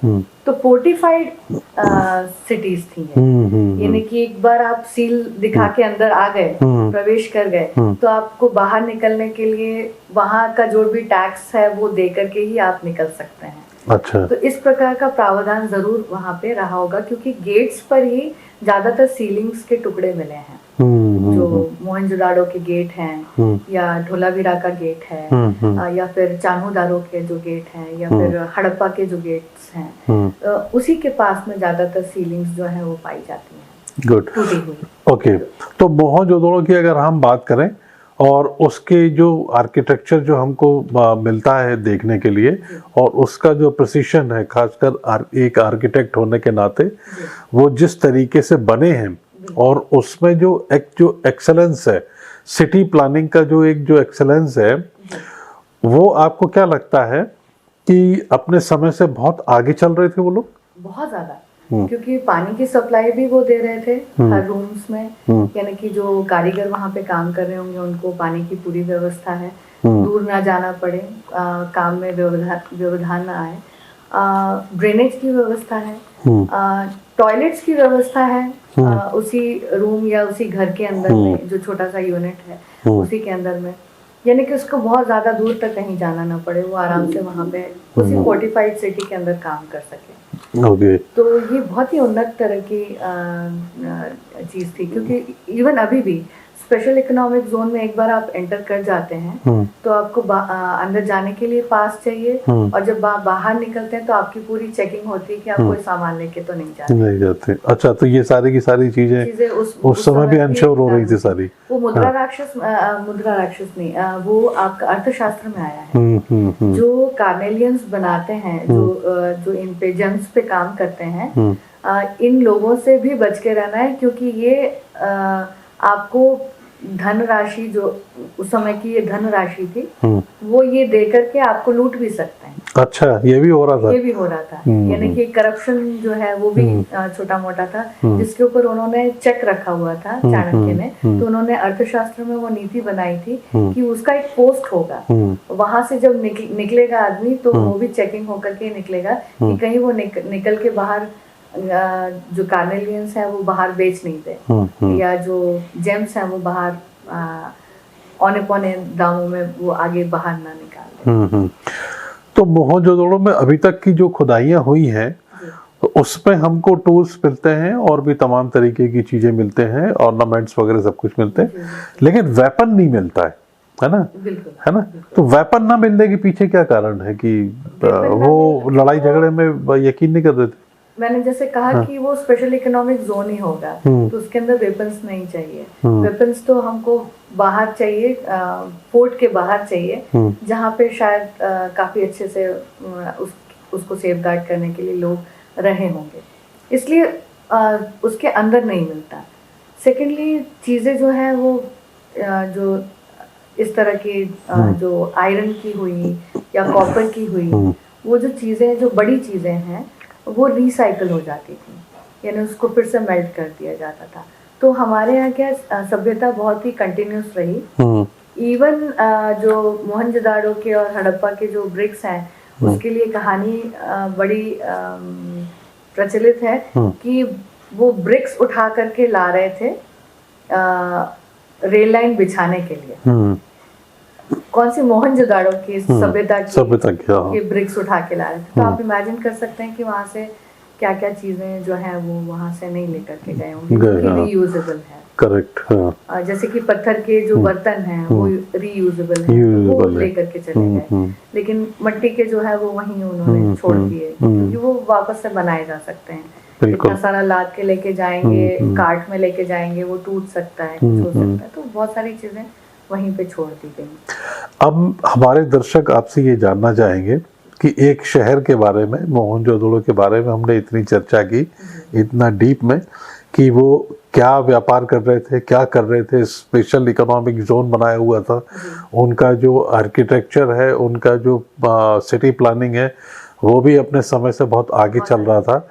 तो फोर्टिफाइड सिटीज थी, यानी कि एक बार आप सील दिखा के अंदर आ गए, प्रवेश कर गए, तो आपको बाहर निकलने के लिए वहां का जो भी टैक्स है वो दे करके ही आप निकल सकते हैं। अच्छा। तो इस प्रकार का प्रावधान जरूर वहां पे रहा होगा, क्योंकि गेट्स पर ही ज्यादातर सीलिंग्स के टुकड़े मिले हैं, जो मोहनजोदाड़ो के गेट हैं, या धोलावीरा का गेट है, या फिर चान्होदारो के जो गेट हैं, या फिर हड़प्पा के जो गेट्स हैं, उसी के पास में ज्यादातर सीलिंग्स जो है वो पाई जाती हैं। Good, okay. तो मोहनजोदाड़ो की अगर हम बात करें और उसके जो आर्किटेक्चर जो हमको मिलता है देखने के लिए, और उसका जो प्रिसिशन है, खासकर एक आर्किटेक्ट होने के नाते वो जिस तरीके से बने हैं, और उसमें जो एक्सेलेंस है, सिटी प्लानिंग का जो एक्सेलेंस है, वो आपको क्या लगता है कि अपने समय से बहुत आगे चल रहे थे वो लोग? बहुत ज्यादा, क्योंकि पानी की सप्लाई भी वो दे रहे थे हर रूम्स में, यानी कि जो कारीगर वहाँ पे काम कर रहे होंगे उनको पानी की पूरी व्यवस्था है, दूर ना जाना पड़े, काम में व्यवधान ना आए, ड्रेनेज की व्यवस्था है, टॉयलेट्स की व्यवस्था है, उसी रूम या उसी घर के अंदर में, जो छोटा सा यूनिट है उसी के अंदर में, यानी कि उसको बहुत ज्यादा दूर तक कहीं जाना ना पड़े, वो आराम से वहाँ पे उसी फोर्टिफाइड सिटी के अंदर काम कर सके। तो ये बहुत ही उन्नत तरह की चीज थी, क्योंकि इवन अभी भी स्पेशल इकोनॉमिक जोन में एक बार आप एंटर कर जाते हैं तो आपको अंदर जाने के लिए पास चाहिए, और जब बाहर निकलते हैं तो आपकी पूरी चेकिंग होती है कि आप कोई सामान लेके तो नहीं जाते। अच्छा, तो ये सारी की सारी चीजें उस समय भी अनश्योर हो रही थी सारी। वो मुद्रा राक्षस नहीं, वो आपका अर्थशास्त्र में आया है। जो कार्नेलियंस बनाते हैं, जो इन पे जेम्स पे काम करते हैं, इन लोगों से भी बच के रहना है, क्योंकि ये आपको धनराशि, जो उस समय की ये धनराशि थी, वो ये दे करके आपको लूट भी सकते हैं। अच्छा, ये भी हो रहा था। ये भी हो रहा था, यानी कि करप्शन जो है वो भी छोटा मोटा था, जिसके ऊपर उन्होंने चेक रखा हुआ था चाणक्य ने। तो उन्होंने अर्थशास्त्र में वो नीति बनाई थी कि उसका एक पोस्ट होगा, वहां से जब निकलेगा आदमी तो वो भी चेकिंग होकर के निकलेगा कि कहीं वो निकल के बाहर जो कार्नेलियंस है वो बाहर बेच नहीं दे, या जो जेम्स है वो बाहर औने पौने दामों में वो आगे बाहर ना निकाल दे। तो मोहनजोदड़ो में अभी तक की जो खुदाइयाँ हुई हैं तो उसमें हमको टूल्स मिलते हैं और भी तमाम तरीके की चीजें मिलते हैं, ऑर्नामेंट्स वगैरह सब कुछ मिलते हैं, लेकिन वेपन नहीं मिलता है ना? है ना? तो वेपन ना मिलने के पीछे क्या कारण है कि वो लड़ाई झगड़े में यकीन नहीं कर रहे थे? मैंने जैसे कहा कि वो स्पेशल इकोनॉमिक जोन ही होगा, तो उसके अंदर वेपन्स नहीं चाहिए। वेपन्स तो हमको बाहर चाहिए, फोर्ट के बाहर चाहिए, जहाँ पे शायद काफी अच्छे से उसको सेफगार्ड करने के लिए लोग रहे होंगे, इसलिए उसके अंदर नहीं मिलता। सेकेंडली चीजें जो है वो जो इस तरह की जो आयरन की हुई या कॉपर की हुई, वो जो चीजें, जो बड़ी चीजें हैं वो रिसाइकल हो जाती थी, यानी उसको फिर से मेल्ट कर दिया जाता था। तो हमारे यहाँ क्या सभ्यता बहुत ही कंटिन्यूस रही। इवन जो मोहनजोदाड़ो के और हड़प्पा के जो ब्रिक्स हैं उसके लिए कहानी बड़ी प्रचलित है कि वो ब्रिक्स उठा करके ला रहे थे रेल लाइन बिछाने के लिए। कौन सी? मोहनजोदाड़ो की सभ्यता के ब्रिक्स उठा के ला रहे थे। तो आप इमेजिन कर सकते हैं कि वहां से क्या क्या चीजें जो है वो वहां से नहीं लेकर के गए होंगे, रीयूजेबल है। करेक्ट। जैसे कि पत्थर के जो बर्तन हैं वो रीयूजेबल है, वो लेकर के चले गए, लेकिन मिट्टी के जो है वो वहीं उन्होंने छोड़ दिए, क्योंकि वो वापस से बनाए जा सकते हैं। इतना सारा लाद के लेके जाएंगे, कार्ट में लेके जाएंगे, वो टूट सकता है, कुछ हो सकता है, तो बहुत सारी चीजें वहीं पे छोड़ दी गई। अब हमारे दर्शक आपसे ये जानना चाहेंगे कि एक शहर के बारे में, मोहनजोदड़ो के बारे में हमने इतनी चर्चा की, इतना डीप में, कि वो क्या व्यापार कर रहे थे, क्या कर रहे थे, स्पेशल इकोनॉमिक जोन बनाया हुआ था, उनका जो आर्किटेक्चर है, उनका जो सिटी प्लानिंग है वो भी अपने समय से बहुत आगे चल रहा था,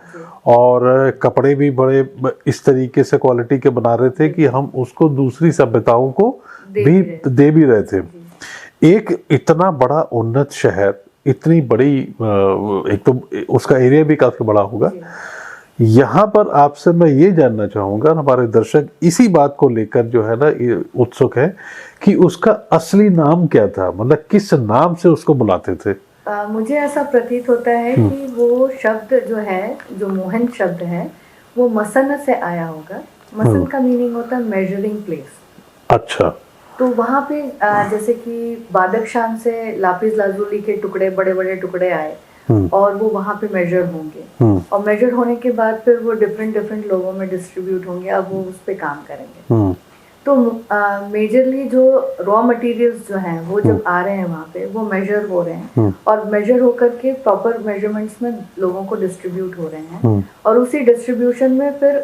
और कपड़े भी बड़े इस तरीके से क्वालिटी के बना रहे थे कि हम उसको दूसरी सभ्यताओं को भी दे भी रहे थे। एक इतना बड़ा उन्नत शहर, इतनी बड़ी, एक तो उसका एरिया भी काफी बड़ा होगा, यहाँ पर आपसे मैं ये जानना चाहूँगा, हमारे दर्शक इसी बात को लेकर जो है ना उत्सुक है कि उसका असली नाम क्या था, मतलब किस नाम से उसको बुलाते थे? मुझे ऐसा प्रतीत होता है कि वो शब्द जो है, जो मोहन शब्द है, वो मसन से आया होगा। मसन का मीनिंग होता है मेजरिंग प्लेस। अच्छा। तो वहाँ पे जैसे कि बादशाह से लापिस लाजुली के टुकड़े, बड़े बड़े टुकड़े आए और वो वहाँ पे मेजर होंगे, और मेजर होने के बाद फिर वो डिफरेंट लोगों में डिस्ट्रीब्यूट होंगे, अब वो उस पे काम करेंगे। तो मेजरली जो रॉ मटेरियल्स जो हैं वो जब आ रहे हैं वहाँ पे, वो मेजर हो रहे हैं, और मेजर होकर के प्रॉपर मेजरमेंट्स में लोगों को डिस्ट्रीब्यूट हो रहे हैं, और उसी डिस्ट्रीब्यूशन में फिर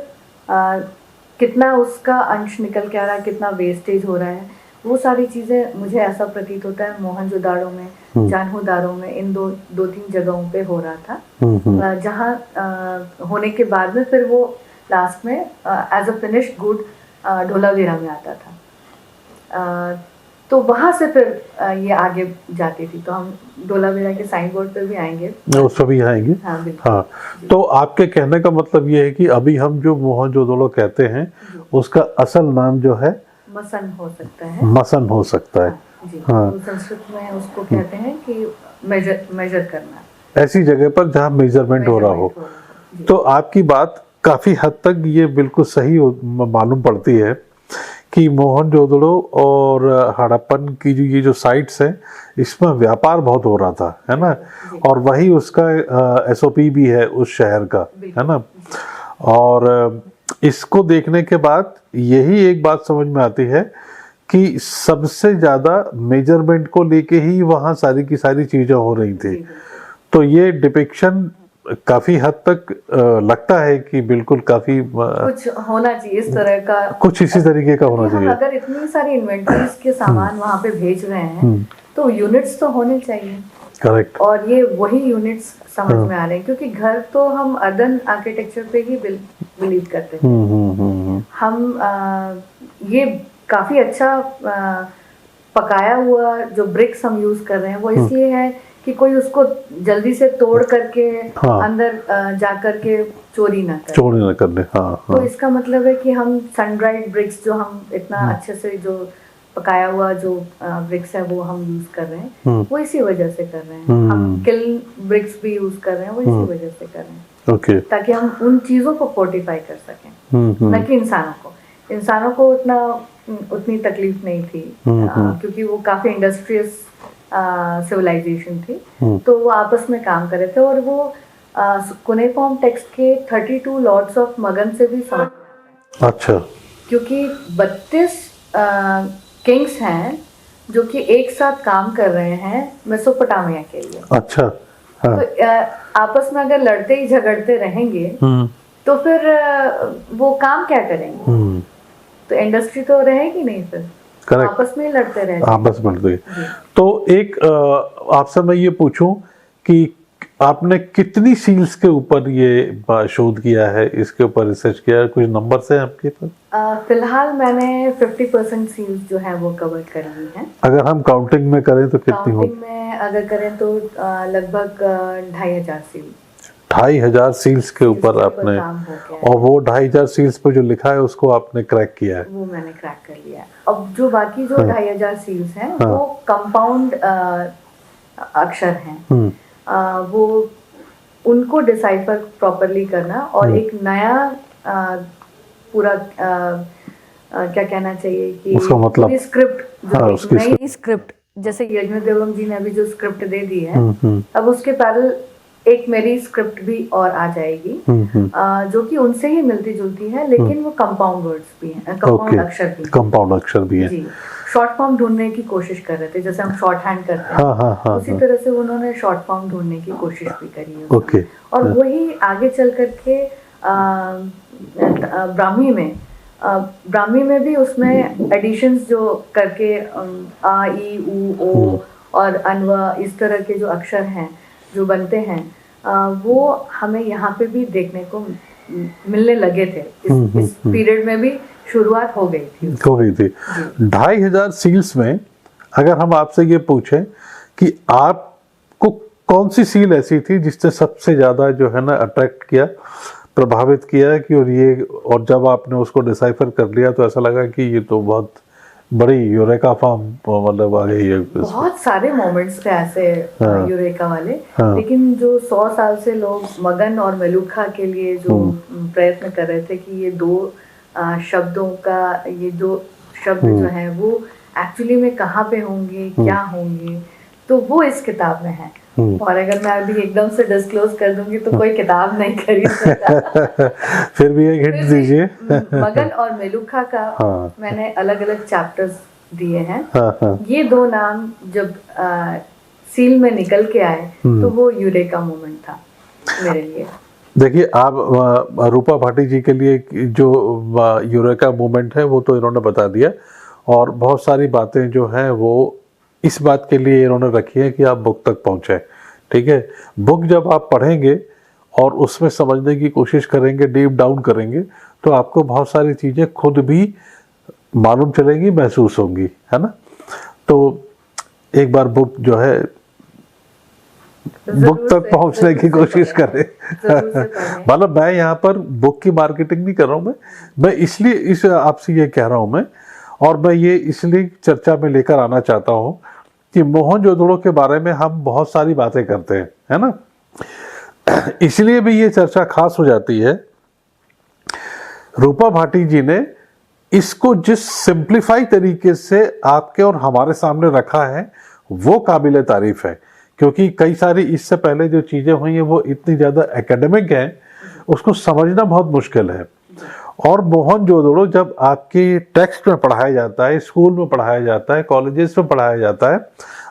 कितना उसका अंश निकल के आ रहा है, कितना वेस्टेज हो रहा है, वो सारी चीजें मुझे ऐसा प्रतीत होता है मोहनजोदाड़ो में, चान्होदारो में, इन दो तीन जगहों पे हो रहा था, जहाँ होने के बाद में फिर वो लास्ट में as a finished good Dholavira में आता था। तो वहां से फिर ये आगे जाती थी। तो हम धोलावीरा के साइन बोर्ड पर भी आएंगे, उस पर भी आएंगे। हाँ, तो आपके कहने का मतलब ये है कि अभी हम जो मोहनजोदड़ो कहते हैं उसका असल नाम जो है मसन हो सकता है। मसन हो सकता है। हाँ, तो संस्कृत में उसको कहते हैं कि मेजर करना, ऐसी जगह पर जहाँ मेजरमेंट हो रहा हो। तो आपकी बात काफी हद तक ये बिल्कुल सही मालूम पड़ती है कि मोहनजोदड़ो और हड़प्पन की ये जो साइट्स हैं, इसमें व्यापार बहुत हो रहा था, है ना, और वही उसका SOP भी है उस शहर का, है ना। और इसको देखने के बाद यही एक बात समझ में आती है कि सबसे ज्यादा मेजरमेंट को लेके ही वहाँ सारी की सारी चीजें हो रही थी। तो ये डिपिक्शन काफी हद तक लगता है कि बिल्कुल काफी कुछ होना चाहिए इस तरह का, कुछ इसी तरीके का होना चाहिए। अगर इतनी सारी इन्वेंटरीज के सामान वहाँ पे भेज रहे हैं तो यूनिट्स तो होने चाहिए। करेक्ट। और ये वही यूनिट्स समझ में आ रहे हैं, क्योंकि घर तो हम अर्बन आर्किटेक्चर पे ही बिलीव करते हैं। हम ये काफी अच्छा पकाया हुआ जो ब्रिक्स हम यूज कर रहे हैं वो इसलिए है कि कोई उसको जल्दी से तोड़ करके अंदर जा करके चोरी ना करने। तो इसका मतलब है कि हम सन ड्राइड ब्रिक्स जो हम इतना अच्छे से जो पकाया हुआ जो ब्रिक्स है वो हम यूज कर रहे हैं, वो इसी वजह से कर रहे हैं। हम किल्न ब्रिक्स भी यूज कर रहे हैं, वो इसी वजह से कर रहे हैं, ताकि हम उन चीजों को फोर्टिफाई कर सकें, न कि इंसानों को उतनी तकलीफ नहीं थी, क्योंकि वो काफी इंडस्ट्रियस सिविलाइजेशन थी, तो वो आपस में काम कर रहे थे। और वो कुनेफॉर्म टेक्स्ट के 32 लॉर्ड्स ऑफ मगन से भी समझ। अच्छा। क्योंकि 32 किंग्स हैं जो कि एक साथ काम कर रहे हैं मेसोपोटामिया के लिए। अच्छा। हाँ। तो आपस में अगर लड़ते ही झगड़ते रहेंगे तो फिर वो काम क्या करेंगे? तो इंडस्ट्री तो रहेगी नहीं, फिर आपस में लड़ते रहेंगे। आपस में लड़ते। तो एक आपसे मैं ये पूछूं कि आपने कितनी सील्स के ऊपर ये शोध किया है, इसके ऊपर रिसर्च किया है, कुछ नंबर्स हैं आपके पास? फिलहाल मैंने 50% सील्स जो है वो कवर कर ली हैं। अगर हम काउंटिंग में करें तो कितनी हो? काउंटिंग में अगर करें तो लगभग 2500 सील। 2500 सील्स के ऊपर आपने, और वो 2500 सील्स पे जो लिखा है उसको आपने क्रैक किया है? वो मैंने क्रैक कर लिया है। अब जो बाकी जो 2500 सील्स हैं वो कंपाउंड अक्षर हैं, वो उनको डिसाइफर प्रॉपरली करना और एक नया पूरा क्या कहना चाहिए कि उसका मतलब स्क्रिप्ट, नई स्क्रिप्ट, जैसे यज्ञदेवम जी ने अभी जो स्क्रिप्ट दे दी है, अब उसके पैरेलल एक मेरी स्क्रिप्ट भी और आ जाएगी, जो कि उनसे ही मिलती जुलती है, लेकिन वो कंपाउंड वर्ड्स भी हैं, कंपाउंड अक्षर भी हैं। शॉर्ट फॉर्म ढूंढने की कोशिश कर रहे थे, जैसे हम शॉर्ट हैंड करते हैं, उसी तरह से उन्होंने शॉर्ट फॉर्म ढूंढने की कोशिश भी करी है। और वही आगे चल करके ब्राह्मी में भी उसमें एडिशंस जो करके आ ई उ ओ और अनवा, इस तरह के जो अक्षर हैं जो बनते हैं, वो हमें यहाँ पे भी देखने को मिलने लगे थे। इस पीरियड में भी शुरुआत हो गई थी। 2500 सील्स में अगर हम आपसे ये पूछें कि आपको कौन सी सील ऐसी थी जिसने सबसे ज्यादा जो है ना अट्रैक्ट किया, प्रभावित किया कि, और जब आपने उसको डिसाइफर कर लिया तो ऐसा लगा कि ये तो बहुत बड़ी यूरेका फॉर्म मतलब आ गई है? बहुत सारे मोमेंट्स थे ऐसे यूरेका वाले, लेकिन जो 100 साल से लोग मगन और मेलुखा के लिए जो प्रयत्न कर रहे थे कि ये दो शब्दों का, ये दो शब्द जो है वो एक्चुअली में कहाँ पे होंगे, क्या होंगे, तो वो इस किताब में है। और अगर मैं अभी एकदम से डिस्क्लोज कर दूंगी तो कोई किताब नहीं खरीद सकता। फिर भी एक हिंट दीजिए। मगन और मेलुखा का मैंने अलग अलग चैप्टर्स दिए हैं। ये दो नाम जब सील में निकल के आए तो वो यूरेका मोमेंट था मेरे लिए। देखिए, आप रूपा भाटी जी के लिए जो यूरेका मूवमेंट है वो तो इन्होंने बता दिया, और बहुत सारी बातें जो हैं वो इस बात के लिए इन्होंने रखी है कि आप बुक तक पहुँचे। ठीक है, बुक जब आप पढ़ेंगे और उसमें समझने की कोशिश करेंगे, डीप डाउन करेंगे, तो आपको बहुत सारी चीज़ें खुद भी मालूम चलेंगी, महसूस होंगी, है ना। तो एक बार बुक जो है बुक तक पहुंचने की कोशिश करें। मतलब मैं यहाँ पर बुक की मार्केटिंग नहीं कर रहा हूँ, मैं इसलिए इस आपसे ये कह रहा हूँ मैं, और मैं ये इसलिए चर्चा में लेकर आना चाहता हूँ कि मोहनजोदड़ो के बारे में हम बहुत सारी बातें करते हैं, है ना, इसलिए भी ये चर्चा खास हो जाती है। रूपा भाटी जी ने इसको जिस सिंप्लीफाई तरीके से आपके और हमारे सामने रखा है वो काबिले तारीफ है, क्योंकि कई सारी इससे पहले जो चीज़ें हुई हैं वो इतनी ज़्यादा एकेडमिक हैं, उसको समझना बहुत मुश्किल है। और मोहनजोदड़ो जब आपके टेक्स्ट में पढ़ाया जाता है, स्कूल में पढ़ाया जाता है, कॉलेजेस में पढ़ाया जाता है,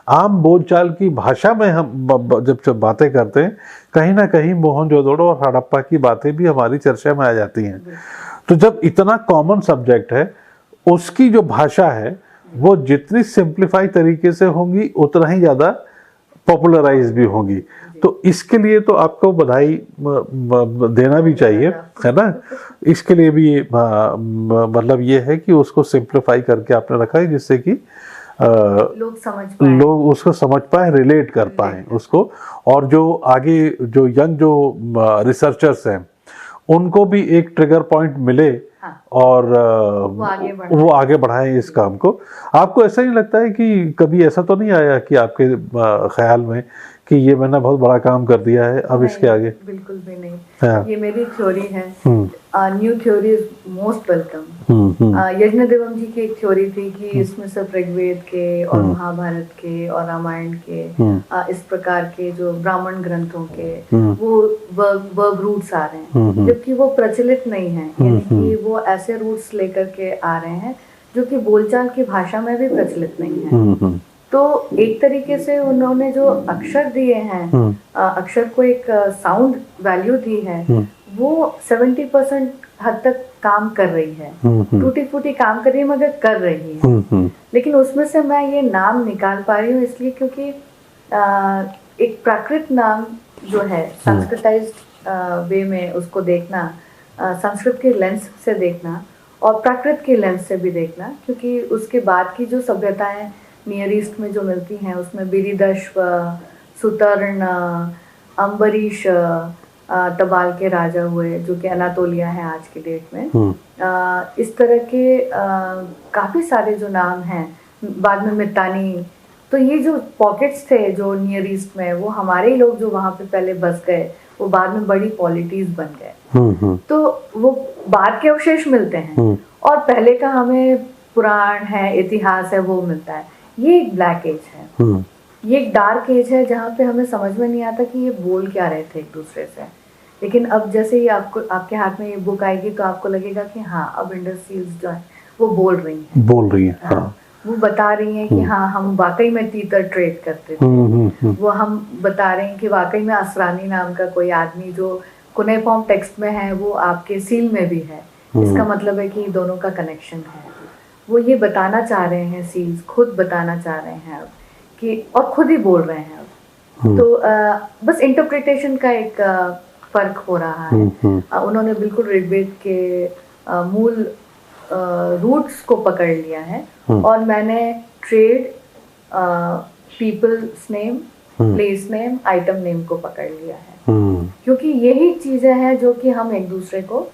आम बोलचाल की भाषा में हम जब बातें करते हैं, कहीं ना कहीं मोहनजोदड़ो और हड़प्पा की बातें भी हमारी चर्चा में आ जाती हैं। तो जब इतना कॉमन सब्जेक्ट है, उसकी जो भाषा है वो जितनी सिंप्लीफाई तरीके से होंगी उतना ही ज़्यादा पॉपुलराइज भी होगी। तो इसके लिए तो आपको बधाई देना भी चाहिए, है ना। इसके लिए भी मतलब ये है कि उसको सिंप्लीफाई करके आपने रखा है, जिससे कि लोग उसको समझ पाए, रिलेट कर पाए उसको, और जो आगे जो यंग जो रिसर्चर्स हैं उनको भी एक ट्रिगर पॉइंट मिले। हाँ। और वो आगे बढ़ाएं इस काम को। आपको ऐसा नहीं लगता है कि कभी ऐसा तो नहीं आया कि आपके ख्याल में कि ये मैंने बहुत बड़ा काम कर दिया है, अब इसके आगे? बिल्कुल भी नहीं। हाँ। ये मेरी थ्योरी है। New theory is most welcome. Yagyadevam ji की एक थ्योरी थी कि इसमें सिर्फ ऋग्वेद के और महाभारत के और रामायण के इस प्रकार के जो ब्राह्मण ग्रंथों के वो वर्ब रूट्स आ रहे हैं, जबकि वो प्रचलित नहीं है। यानी कि वो ऐसे रूट्स लेकर के आ रहे हैं जो कि बोलचाल की भाषा में भी प्रचलित नहीं है। तो एक तरीके से उन्होंने जो अक्षर दिए हैं, अक्षर को एक साउंड वैल्यू दी है, वो 70% हद तक काम कर रही है। टूटी फूटी काम कर रही है मगर कर रही है। लेकिन उसमें से मैं ये नाम निकाल पा रही हूँ इसलिए क्योंकि एक प्राकृत नाम जो है संस्कृताइज्ड वे में उसको देखना, संस्कृत के लेंस से देखना और प्राकृत के लेंस से भी देखना, क्योंकि उसके बाद की जो सभ्यताएं नियर ईस्ट में जो मिलती हैं उसमें बिरिदश्व, सुतर्ण, अम्बरीश तबाल के राजा हुए जो कि अनातोलिया है आज की डेट में। इस तरह के काफ़ी सारे जो नाम हैं, बाद में मितानी। तो ये जो पॉकेट्स थे जो नियर ईस्ट में, वो हमारे ही लोग जो वहाँ पे पहले बस गए वो बाद में बड़ी पॉलिटीज बन गए। तो वो बाद के अवशेष मिलते हैं और पहले का हमें पुराण है, इतिहास है, वो मिलता है। ये एक ब्लैक एज है, ये एक डार्क एज है जहाँ पे हमें समझ में नहीं आता कि ये बोल क्या रहे थे एक दूसरे से। लेकिन अब जैसे ही आपको आपके हाथ में ये बुक आएगी तो आपको लगेगा कि हाँ, अब इंडस सील्स जो है वो बोल रही हैं। हाँ। वो बता रही हैं कि हाँ, हम वाकई में तीतर ट्रेड करते थे। वो हम बता रहे हैं कि वाकई में असरानी नाम का कोई आदमी जो कुनेफॉर्म टेक्स्ट में है वो आपके सील में भी है। इसका मतलब है कि दोनों का कनेक्शन है। वो ये बताना चाह रहे हैं, सील्स खुद बताना चाह रहे हैं अब कि, और खुद ही बोल रहे हैं अब। तो बस इंटरप्रिटेशन का एक फर्क हो रहा है। उन्होंने बिल्कुल ऋग्वेद के मूल रूट्स को पकड़ लिया है और मैंने trade, people's name, place name, item name को पकड़ लिया है, क्योंकि यही चीजें हैं जो कि हम एक दूसरे को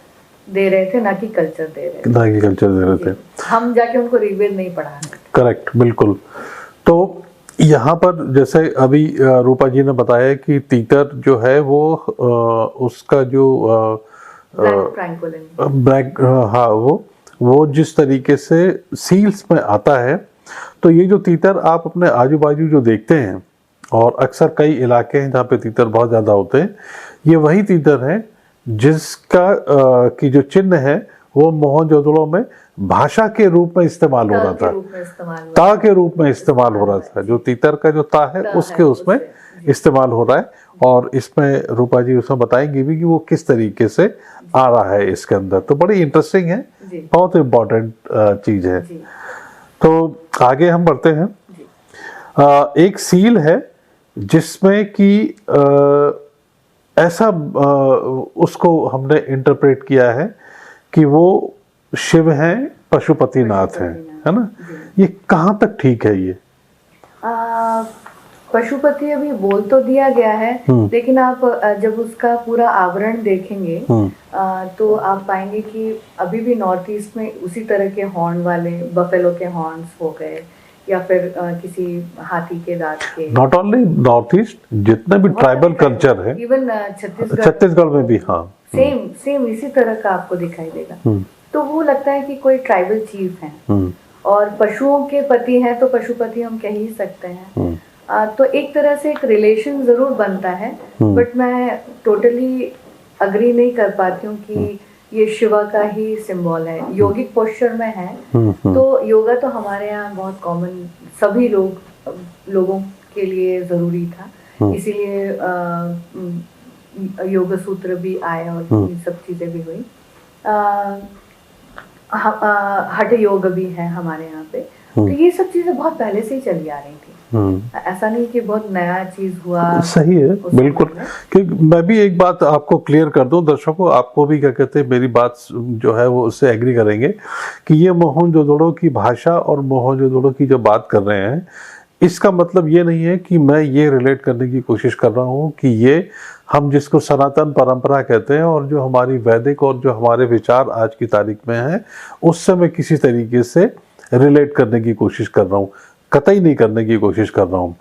दे रहे थे, ना कि कल्चर दे रहे थे। हम जाके उनको ऋग्वेद नहीं पढ़ा रहे। करेक्ट, बिल्कुल। तो यहाँ पर जैसे अभी रूपा जी ने बताया कि तीतर जो है वो उसका जो ब्लैक, हाँ, वो जिस तरीके से सील्स में आता है, तो ये जो तीतर आप अपने आजू बाजू जो देखते हैं, और अक्सर कई इलाके हैं जहाँ पे तीतर बहुत ज़्यादा होते हैं, ये वही तीतर है जिसका की जो चिन्ह है वो मोहनजोदड़ो में भाषा के रूप में इस्तेमाल हो रहा था, ता के रूप में इस्तेमाल हो रहा था। जो तीतर का जो ता है उसके उसमें इस्तेमाल हो रहा है, और इसमें रूपा जी उसमें बताएंगी भी कि वो किस तरीके से आ रहा है इसके अंदर। तो बड़ी इंटरेस्टिंग है, बहुत इम्पोर्टेंट चीज है। तो आगे हम बढ़ते हैं। एक सील है जिसमें कि ऐसा उसको हमने इंटरप्रेट किया है कि वो शिव हैं, पशुपतिनाथ हैं, है ना। ये कहाँ तक ठीक है? ये पशुपति अभी बोल तो दिया गया है, लेकिन आप जब उसका पूरा आवरण देखेंगे तो आप पाएंगे कि अभी भी नॉर्थ ईस्ट में उसी तरह के हॉर्न वाले बफेलो के हॉर्न्स हो गए, या फिर किसी हाथी के दांत के। नॉट ओनली नॉर्थ ईस्ट, जितने भी ट्राइबल कल्चर है, इवन छत्तीसगढ़ में भी, हाँ, सेम इसी तरह का आपको दिखाई देगा। तो वो लगता है कि कोई ट्राइबल चीफ है, और पशुओं के पति हैं तो पशुपति हम कह ही सकते हैं। तो एक तरह से एक रिलेशन जरूर बनता है, बट मैं टोटली अग्री नहीं कर पाती हूँ कि ये शिवा का ही सिंबल है। योगिक पोस्चर में है, तो योगा तो हमारे यहाँ बहुत कॉमन, सभी लोगों के लिए जरूरी था, इसीलिए योग सूत्र भी आए और ये सब चीजें भी हुई। हठ योग भी है हमारे यहाँ पे, तो ये सब चीजें बहुत पहले से ही चली आ रही थी। ऐसा नहीं कि बहुत नया चीज हुआ। सही है, बिल्कुल। क्योंकि मैं भी एक बात आपको क्लियर कर दूं, दर्शकों आपको भी क्या कहते हैं मेरी बात जो है वो उससे एग्री करेंगे कि ये मोहनजोदड़ो की भाषा और मोहनजोदड़ो की जो बात कर रहे हैं, इसका मतलब ये नहीं है कि मैं ये रिलेट करने की कोशिश कर रहा हूँ कि ये हम जिसको सनातन परंपरा कहते हैं और जो हमारी वैदिक और जो हमारे विचार आज की तारीख में हैं, उससे मैं किसी तरीके से रिलेट करने की कोशिश कर रहा हूँ, कतई नहीं करने की कोशिश कर रहा हूँ।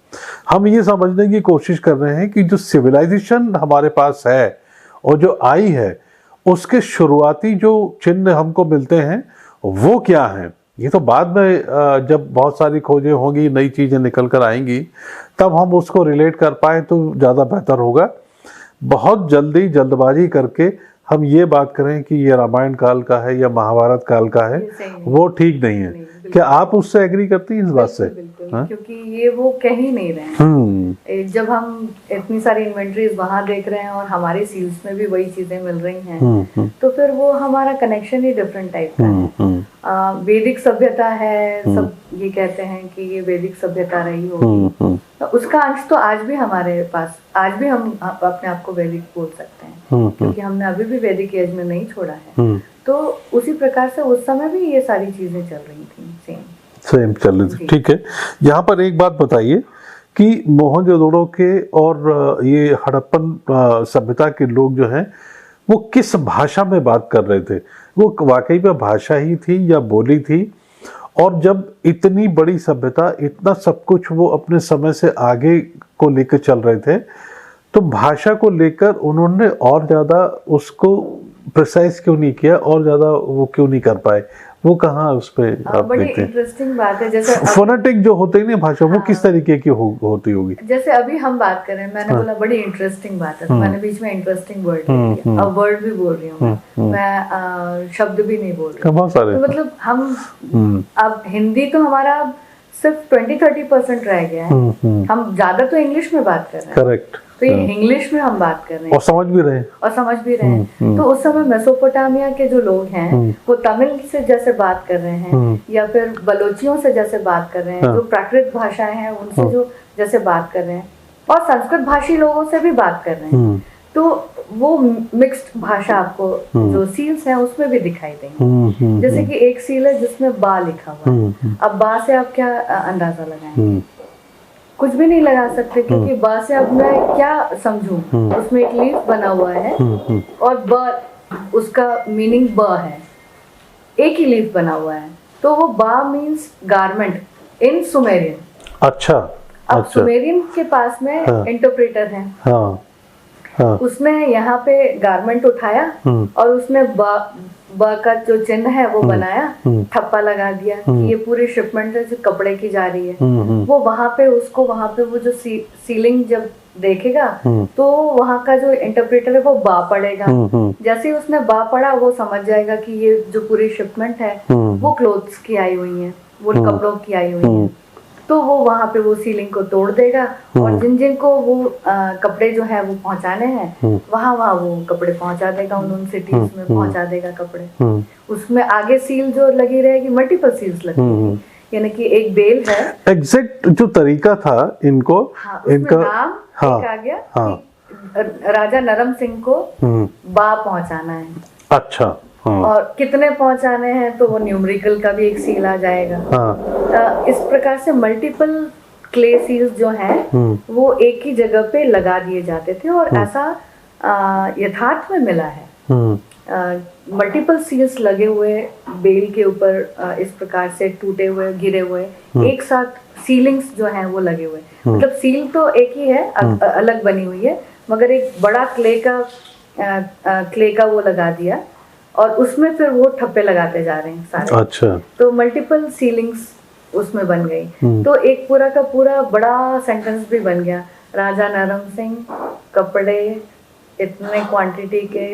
हम ये समझने की कोशिश कर रहे हैं कि जो सिविलाइजेशन हमारे पास है और जो आई है, उसके शुरुआती जो चिन्ह हमको मिलते हैं वो क्या हैं। ये तो बाद में जब बहुत सारी खोजें होंगी, नई चीज़ें निकल कर आएंगी, तब हम उसको रिलेट कर पाए तो ज़्यादा बेहतर होगा। बहुत जल्दी जल्दबाजी करके हम ये बात करें कि ये रामायण काल का है या महाभारत काल का है, वो ठीक नहीं है। क्या आप उससे एग्री करती हैं इस बात से? बिल्कुल, क्योंकि ये वो कह ही नहीं रहे हैं। जब हम इतनी सारी इन्वेंटरीज वहां देख रहे हैं और हमारे सील्स में भी वही चीजें मिल रही हैं, तो फिर वो हमारा कनेक्शन ही डिफरेंट टाइप का है। वैदिक सभ्यता है, सब ये कहते हैं कि ये वैदिक सभ्यता रही होगी, तो उसका अंश तो आज भी हमारे पास, आज भी हम अपने आप को वैदिक बोल सकते हैं, क्योंकि हमने अभी भी वैदिक एज में नहीं छोड़ा है। तो उसी प्रकार से उस समय भी ये सारी चीजें चल रही थी, सेम चल रही थी। ठीक है, यहाँ पर एक बात बताइए कि मोहनजोदड़ो के और ये हड़प्पन सभ्यता के लोग जो हैं वो किस भाषा में बात कर रहे थे? वो वाकई में भाषा ही थी या बोली थी? और जब इतनी बड़ी सभ्यता, इतना सब कुछ वो अपने समय से आगे को लेकर चल रहे थे, तो भाषा को लेकर उन्होंने और ज्यादा उसको प्रिसाइज क्यों नहीं किया और ज्यादा वो क्यों नहीं कर पाए? वो कहाँ उस पे आप बड़ी देखते हैं? इंटरेस्टिंग बात है। जैसे फोनेटिक जो होते हैं ना भाषा, वो किस तरीके की होती होगी? जैसे अभी हम बात कर रहे हैं, मैंने बोला बड़ी इंटरेस्टिंग बात है, तो मैंने बीच में इंटरेस्टिंग वर्ड ले लिया। अब वर्ड भी बोल रही हूँ मैं शब्द भी नहीं बोल रही। बहुत सारे, तो मतलब हम अब हिंदी तो हमारा सिर्फ 20-30% रह गया है। हम ज्यादा तो इंग्लिश में बात कर रहे हैं। करेक्ट। तो ये इंग्लिश में हम बात कर रहे हैं और समझ भी रहे हैं। तो उस समय मेसोपोटामिया के जो लोग हैं वो तमिल से जैसे बात कर रहे हैं या फिर बलोचियों से जैसे बात कर रहे हैं, जो प्राकृत भाषाएं हैं उनसे जो जैसे बात कर रहे हैं, और संस्कृत भाषी लोगों से भी बात कर रहे हैं। तो वो मिक्स्ड भाषा आपको जो सील्स हैं उसमें भी दिखाई देंगे। जैसे कि एक सील है जिसमें बा लिखा हुआ है। अब बा से आप क्या अंदाजा लगाएंगे? कुछ भी नहीं लगा सकते, क्योंकि बा से अब मैं क्या समझूं? उसमें एक लीफ बना हुआ है और ब उसका मीनिंग ब है, एक ही लीफ बना हुआ है, तो वो बा मीन्स गारमेंट इन सुमेरियन। अच्छा, अब सुमेरियन के पास में इंटरप्रेटर है, उसने यहाँ पे गारमेंट उठाया और उसने ब का जो चिन्ह है वो बनाया, ठप्पा लगा दिया कि ये पूरी शिपमेंट है जो कपड़े की जा रही है। वो वहां पे वो जो सीलिंग जब देखेगा तो वहां का जो इंटरप्रेटर है वो बा पढ़ेगा। जैसे ही उसने बा पढ़ा वो समझ जाएगा कि ये जो पूरी शिपमेंट है वो क्लोथ्स की आई हुई है, वो कपड़ों की आई हुई है। तो वो वहां पे वो सीलिंग को तोड़ देगा और जिन जिन को वो कपड़े जो है वो पहुंचाने हैं वहां वो कपड़े पहुंचा देगा, उन सिटीज में पहुंचा देगा कपड़े। उसमें आगे सील जो लगी रहेगी, मल्टीपल सील्स लगेगी, यानी कि एक बेल है। एग्जैक्ट जो तरीका था इनको, इनका नाम आ गया कि राजा नरम सिंह को बा पहुंचाना है। अच्छा। और कितने पहुंचाने हैं तो वो न्यूमेरिकल का भी एक सील आ जाएगा। इस प्रकार से मल्टीपल क्ले सील्स जो हैं वो एक ही जगह पे लगा दिए जाते थे और ऐसा यथार्थ में मिला है। मल्टीपल सील्स लगे हुए बेल के ऊपर इस प्रकार से टूटे हुए, गिरे हुए, एक साथ सीलिंग्स जो हैं वो लगे हुए। मतलब सील तो एक ही है, अलग बनी हुई है, मगर एक बड़ा क्ले का वो लगा दिया और उसमें फिर वो ठप्पे लगाते जा रहे हैं सारे। अच्छा। तो मल्टीपल सीलिंग्स उसमें बन गई। तो एक पूरा का पूरा बड़ा सेंटेंस भी बन गया, राजा नरम सिंह कपड़े इतने क्वांटिटी के,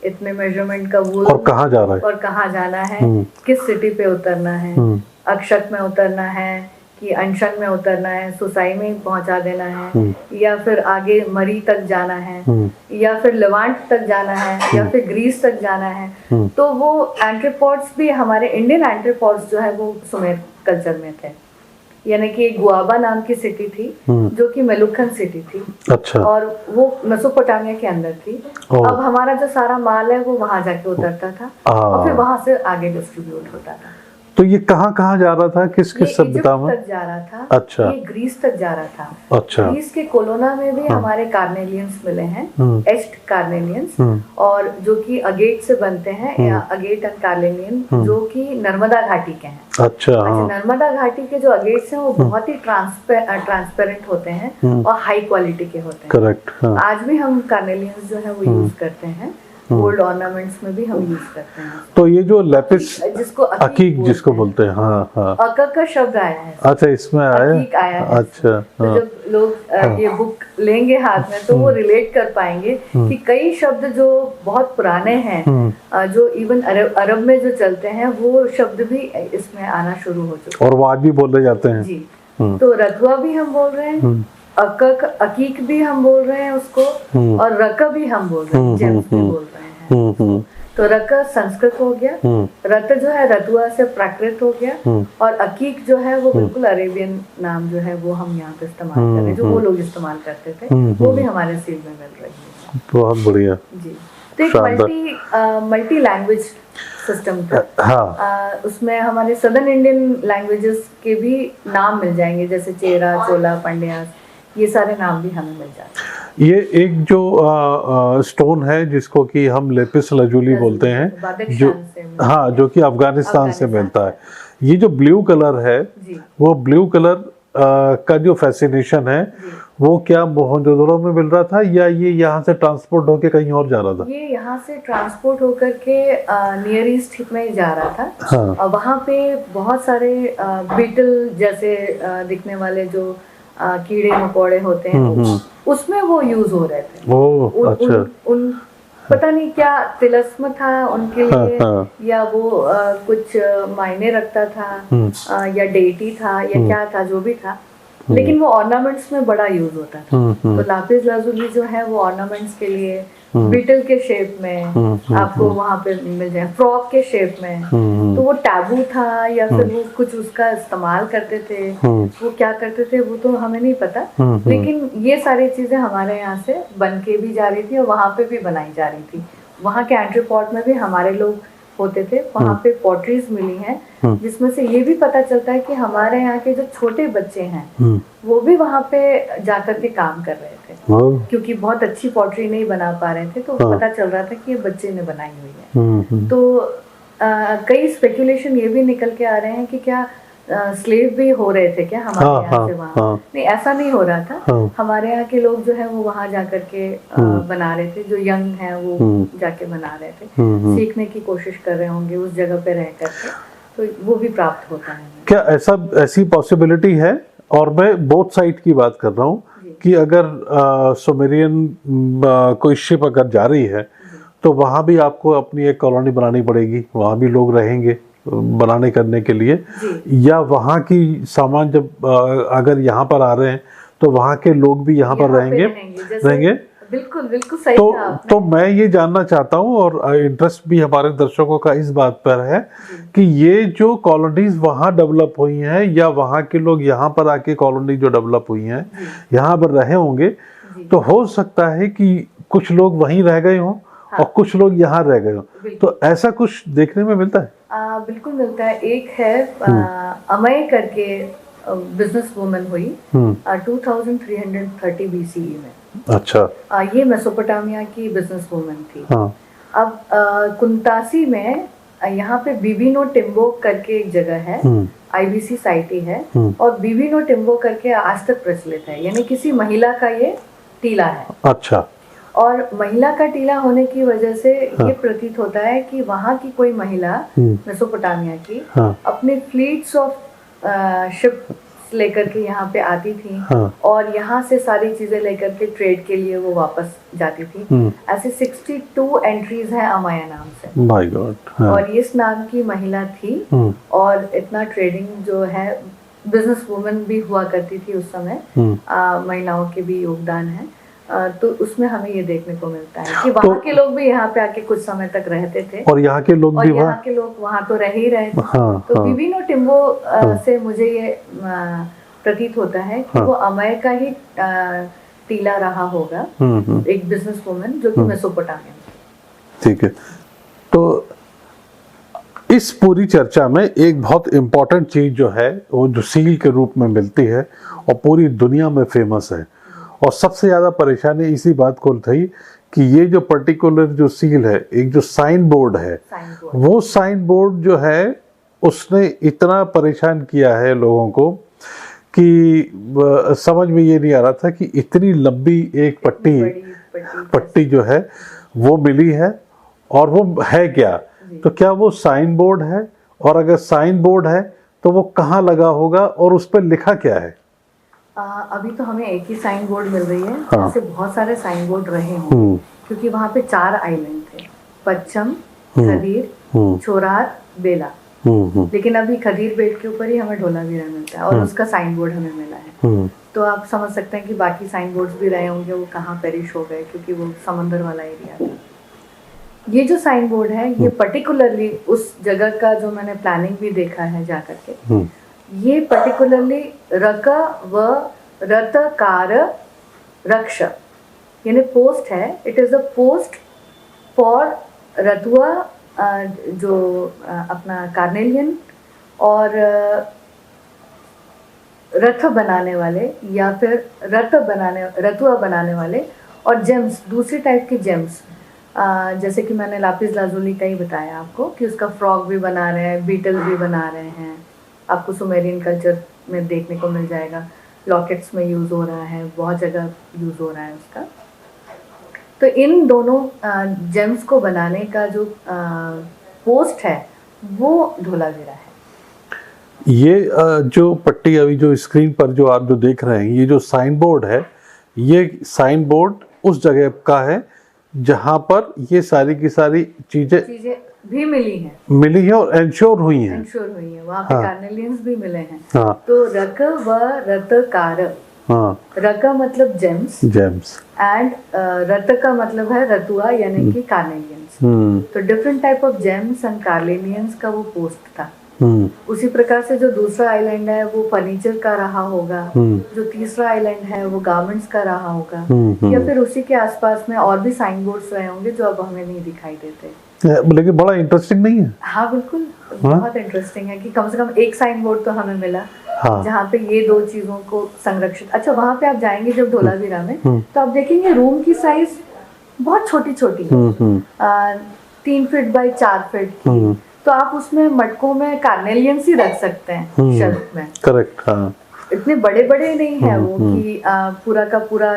इतने मेजरमेंट का वूल, और कहाँ जा रहा है, और कहाँ जाना है, किस सिटी पे उतरना है, अक्षत में उतरना है कि अनशन में उतरना है, सुसाई में पहुंचा देना है, या फिर आगे मरी तक जाना है, या फिर लेवांट तक जाना है, या फिर ग्रीस तक जाना है। तो वो एंथ्रोपॉड्स भी हमारे इंडियन एंथ्रोपॉड्स जो है वो सुमेर कल्चर में थे। यानी कि एक गुआबा नाम की सिटी थी जो कि मेलुकन सिटी थी। अच्छा। और वो मेसोपोटामिया के अंदर थी। अब हमारा जो सारा माल है वो वहां जाके उतरता था और फिर वहां से आगे डिस्ट्रीब्यूट होता था। तो ये कहाँ कहाँ जा रहा था, किस किस सभ्यता में? तक जा रहा था। अच्छा। ये ग्रीस तक जा रहा था। अच्छा। ग्रीस के कोलोना में भी हमारे कार्नेलियंस मिले हैं, एस्ट कार्नेलियंस, और जो कि अगेट से बनते हैं, या अगेट एंड कार्नेलियन, जो कि नर्मदा घाटी के हैं। अच्छा। नर्मदा घाटी के जो अगेट्स हैं वो बहुत ही ट्रांसपेरेंट होते हैं और हाई क्वालिटी के होते हैं। करेक्ट। आज भी हम कार्नेलियंस जो है वो यूज करते हैं, गोल्ड ऑर्नामेंट्स में भी हम यूज करते हैं। तो ये जो लेपिस जिसको अकीक जिसको बोलते हैं, हाँ हाँ, अकक का शब्द आया है। अच्छा, इसमें आया है। अच्छा। तो जब लोग ये बुक लेंगे हाथ में तो वो रिलेट कर पाएंगे कि कई शब्द जो बहुत पुराने हैं, जो इवन अरब में जो चलते हैं, वो शब्द भी इसमें आना शुरू हो चुके हैं और वो आज भी बोले जाते हैं जी। तो रतुआ भी हम बोल रहे हैं, अकक अकीक भी हम बोल रहे हैं उसको, और रक भी हम बोल रहे हैं, जेम्स भी बोल रहे हैं। तो रक संस्कृत हो गया, रत जो है रतुआ से प्राकृत हो गया, और अकीक जो है वो बिल्कुल अरेबियन नाम जो है वो हम यहाँ पे इस्तेमाल कर रहे हैं, जो वो लोग इस्तेमाल करते थे, वो भी हमारे सील में मिल रही है। बहुत बढ़िया जी। तो एक मल्टी लैंग्वेज सिस्टम था। हाँ। उसमें हमारे सदर्न इंडियन लैंग्वेजेस के भी नाम मिल जाएंगे, जैसे चेरा, चोला, पंड्यास, ये सारे नाम भी हमें मिल जाते हैं। ये एक जो स्टोन है जिसको कि हम लेपिस लजूली बोलते हैं, जो हाँ, जो कि अफगानिस्तान से मिलता है। ये जो ब्लू कलर है, वो ब्लू कलर का जो फैसिनेशन है वो क्या मोहनजोदड़ो में मिल रहा था, या ये यहाँ से ट्रांसपोर्ट होके कहीं और जा रहा था? ये यहाँ से ट्रांसपोर्ट होकर के नियर ईस्ट में जा रहा था। हाँ। वहाँ पे बहुत सारे बीटल जैसे दिखने वाले जो कीड़े मकोड़े होते हैं, उसमें वो यूज हो रहे थे। अच्छा। उन पता नहीं क्या तिलस्म था उनके लिए, या वो कुछ मायने रखता था, या डेटी था, या क्या था, जो भी था, लेकिन वो ऑर्नामेंट्स में बड़ा यूज होता था। तो लापिस लाजुली जो है वो ऑर्नामेंट्स के लिए बीटल के शेप में आपको वहां पे मिल जाए, फ्रॉक के शेप में। तो वो टैबू था, या फिर वो कुछ उसका इस्तेमाल करते थे, वो क्या करते थे वो तो हमें नहीं पता, लेकिन ये सारी चीजें हमारे यहाँ से बन के भी जा रही थी और वहां पे भी बनाई जा रही थी। वहाँ के एंथ्रोपॉड में भी हमारे लोग होते थे। वहाँ पे पॉटरीज मिली हैं जिसमें से ये भी पता चलता है कि हमारे यहाँ के जो छोटे बच्चे हैं वो भी वहाँ पे जाकर के काम कर रहे थे, क्योंकि बहुत अच्छी पॉटरी नहीं बना पा रहे थे, तो पता चल रहा था कि ये बच्चे ने बनाई हुई है। तो कई स्पेकुलेशन ये भी निकल के आ रहे हैं कि क्या स्लेव भी हो रहे थे क्या हमारे यहाँ से वहाँ। नहीं, ऐसा नहीं हो रहा था। हमारे यहाँ के लोग जो है वो वहाँ जाकर के बना रहे थे, जो यंग हैं वो जाके बना रहे थे, सीखने की कोशिश कर रहे होंगे उस जगह पे रह करके, तो वो भी प्राप्त होता है। क्या ऐसी पॉसिबिलिटी है? और मैं बोथ साइड की बात कर रहा हूँ कि अगर सुमेरियन कोई शिप अगर जा रही है तो वहाँ भी आपको अपनी एक कॉलोनी बनानी पड़ेगी, वहाँ भी लोग रहेंगे बनाने करने के लिए, या वहाँ की सामान जब अगर यहाँ पर आ रहे हैं तो वहाँ के लोग भी यहाँ पर रहेंगे। बिल्कुल बिल्कुल सही तो मैं ये जानना चाहता हूँ, और इंटरेस्ट भी हमारे दर्शकों का इस बात पर है कि ये जो कॉलोनीज वहाँ डेवलप हुई हैं, या वहाँ के लोग यहाँ पर आके कॉलोनी जो डेवलप हुई हैं यहाँ पर रहे होंगे, तो हो सकता है कि कुछ लोग वहीं रह गए हों और कुछ लोग यहाँ रह गए हों। तो ऐसा कुछ देखने में मिलता है? बिल्कुल मिलता है। एक है अमय करके बिजनेस वुमन हुई 2330 BCE में। अच्छा। ये मेसोपोटामिया की बिजनेस वुमन थी। अब कुंतासी में यहाँ पे बिबिनो टिम्बो करके एक जगह है, IBC साइट ही है, और बिबिनो टिम्बो करके आज तक प्रचलित है, यानी किसी महिला का ये टीला है। अच्छा। और महिला का टीला होने की वजह से ये प्रतीत होता है कि वहाँ की कोई महिला मेसोपोटामिया की अपने फ्लीट्स ऑफ शिप लेकर के यहाँ पे आती थी, और यहाँ से सारी चीजें लेकर के ट्रेड के लिए वो वापस जाती थी। ऐसे 62 एंट्रीज हैं अमाया नाम से। My God. और इस नाम की महिला थी, और इतना ट्रेडिंग जो है बिजनेस वुमन भी हुआ करती थी उस समय, महिलाओं के भी योगदान है। तो उसमें हमें ये देखने को मिलता है कि वहाँ के लोग भी यहाँ पे आके कुछ समय तक रहते थे, और यहाँ के लोग भी यहाँ के लोग वहाँ तो रह ही रहे थे। हाँ, तो हाँ, विभिन्न टिम्बो से मुझे ये प्रतीत होता है कि वो अमय का ही टीला रहा होगा, एक बिजनेस वुमन जो कि मेसोपोटामिया में। ठीक है, तो इस पूरी चर्चा में एक बहुत इम्पोर्टेंट चीज जो है वो जो सील के रूप में मिलती है और पूरी दुनिया में फेमस है, और सबसे ज्यादा परेशानी इसी बात को थी कि ये जो पर्टिकुलर जो सील है, एक जो साइन बोर्ड है, वो साइन बोर्ड जो है उसने इतना परेशान किया है लोगों को कि समझ में ये नहीं आ रहा था कि इतनी लंबी एक पट्टी जो है वो मिली है, और वो है क्या, तो क्या वो साइन बोर्ड है, और अगर साइन बोर्ड है तो वो कहाँ लगा होगा और उस पर लिखा क्या है? अभी तो हमें एक ही साइन बोर्ड मिल रही है। हाँ। ऐसे बहुत सारे साइन बोर्ड रहे होंगे, क्योंकि वहाँ पे 4 आइलैंड थे, पच्चम, खदीर, छोरार, बेला। लेकिन अभी खदीर बेट के ऊपर ही हमें ढोलावीरा मिलता है और उसका साइन बोर्ड हमें मिला है। तो आप समझ सकते हैं कि बाकी साइन बोर्ड्स भी रहे होंगे, वो कहाँ पेरिश हो गए, क्योंकि वो समंदर वाला एरिया था। ये जो साइन बोर्ड है ये पर्टिकुलरली उस जगह का जो मैंने प्लानिंग भी देखा है जा करके, ये पर्टिकुलरली रक व रतकार रक्ष यानी पोस्ट है। It is a post for रतुआ, जो अपना कार्नेलियन और रथ बनाने वाले या फिर रतुआ बनाने वाले, और जेम्स, दूसरी टाइप के जेम्स, जैसे कि मैंने लापिस लाजुली का ही बताया आपको कि उसका फ्रॉग भी बना रहे हैं, बीटल भी बना रहे हैं, आपको सुमेरियन कल्चर में देखने को मिल जाएगा। लॉकेट्स में यूज़ हो रहा है, बहुत जगह यूज़ हो रहा है उसका। तो इन दोनों जेम्स को बनाने का जो पोस्ट है वो ढोलावीरा है। ये जो पट्टी अभी जो स्क्रीन पर जो आप जो देख रहे हैं, ये जो साइन बोर्ड है, ये साइन बोर्ड उस जगह का है जहां पर ये सारी की सारी चीजें भी मिली हैं और एंश्योर हुई हैं। वहाँ पे कार्नेलियंस भी मिले हैं। हाँ। तो रक व रतकार, रक मतलब जेम्स एंड रत का मतलब है रतुआ यानी कि कार्नेलियंस। तो different type of gems and carnelians का वो पोस्ट था। उसी प्रकार से जो दूसरा आइलैंड है वो फर्नीचर का रहा होगा, जो तीसरा आइलैंड है वो गारमेंट्स का रहा होगा, या फिर उसी के आसपास में और भी साइन बोर्ड्स रहे होंगे जो अब हमें नहीं दिखाई देते। लेकिन बड़ा इंटरेस्टिंग नहीं है? हाँ बिल्कुल, बहुत इंटरेस्टिंग है कि कम से कम एक साइन बोर्ड तो हमें मिला। जहाँ पे ये दो चीजों को संरक्षित। अच्छा, वहाँ पे आप जाएंगे जब ढोलावीरा में तो आप देखेंगे रूम की साइज बहुत छोटी छोटी है, 3 फीट बाई 4 फीट की। तो आप उसमें मटकों में कार्नेलियंस ही रख सकते हैं शेल्फ में। करेक्ट। हाँ, इतने बड़े बड़े नहीं है वो कि पूरा का पूरा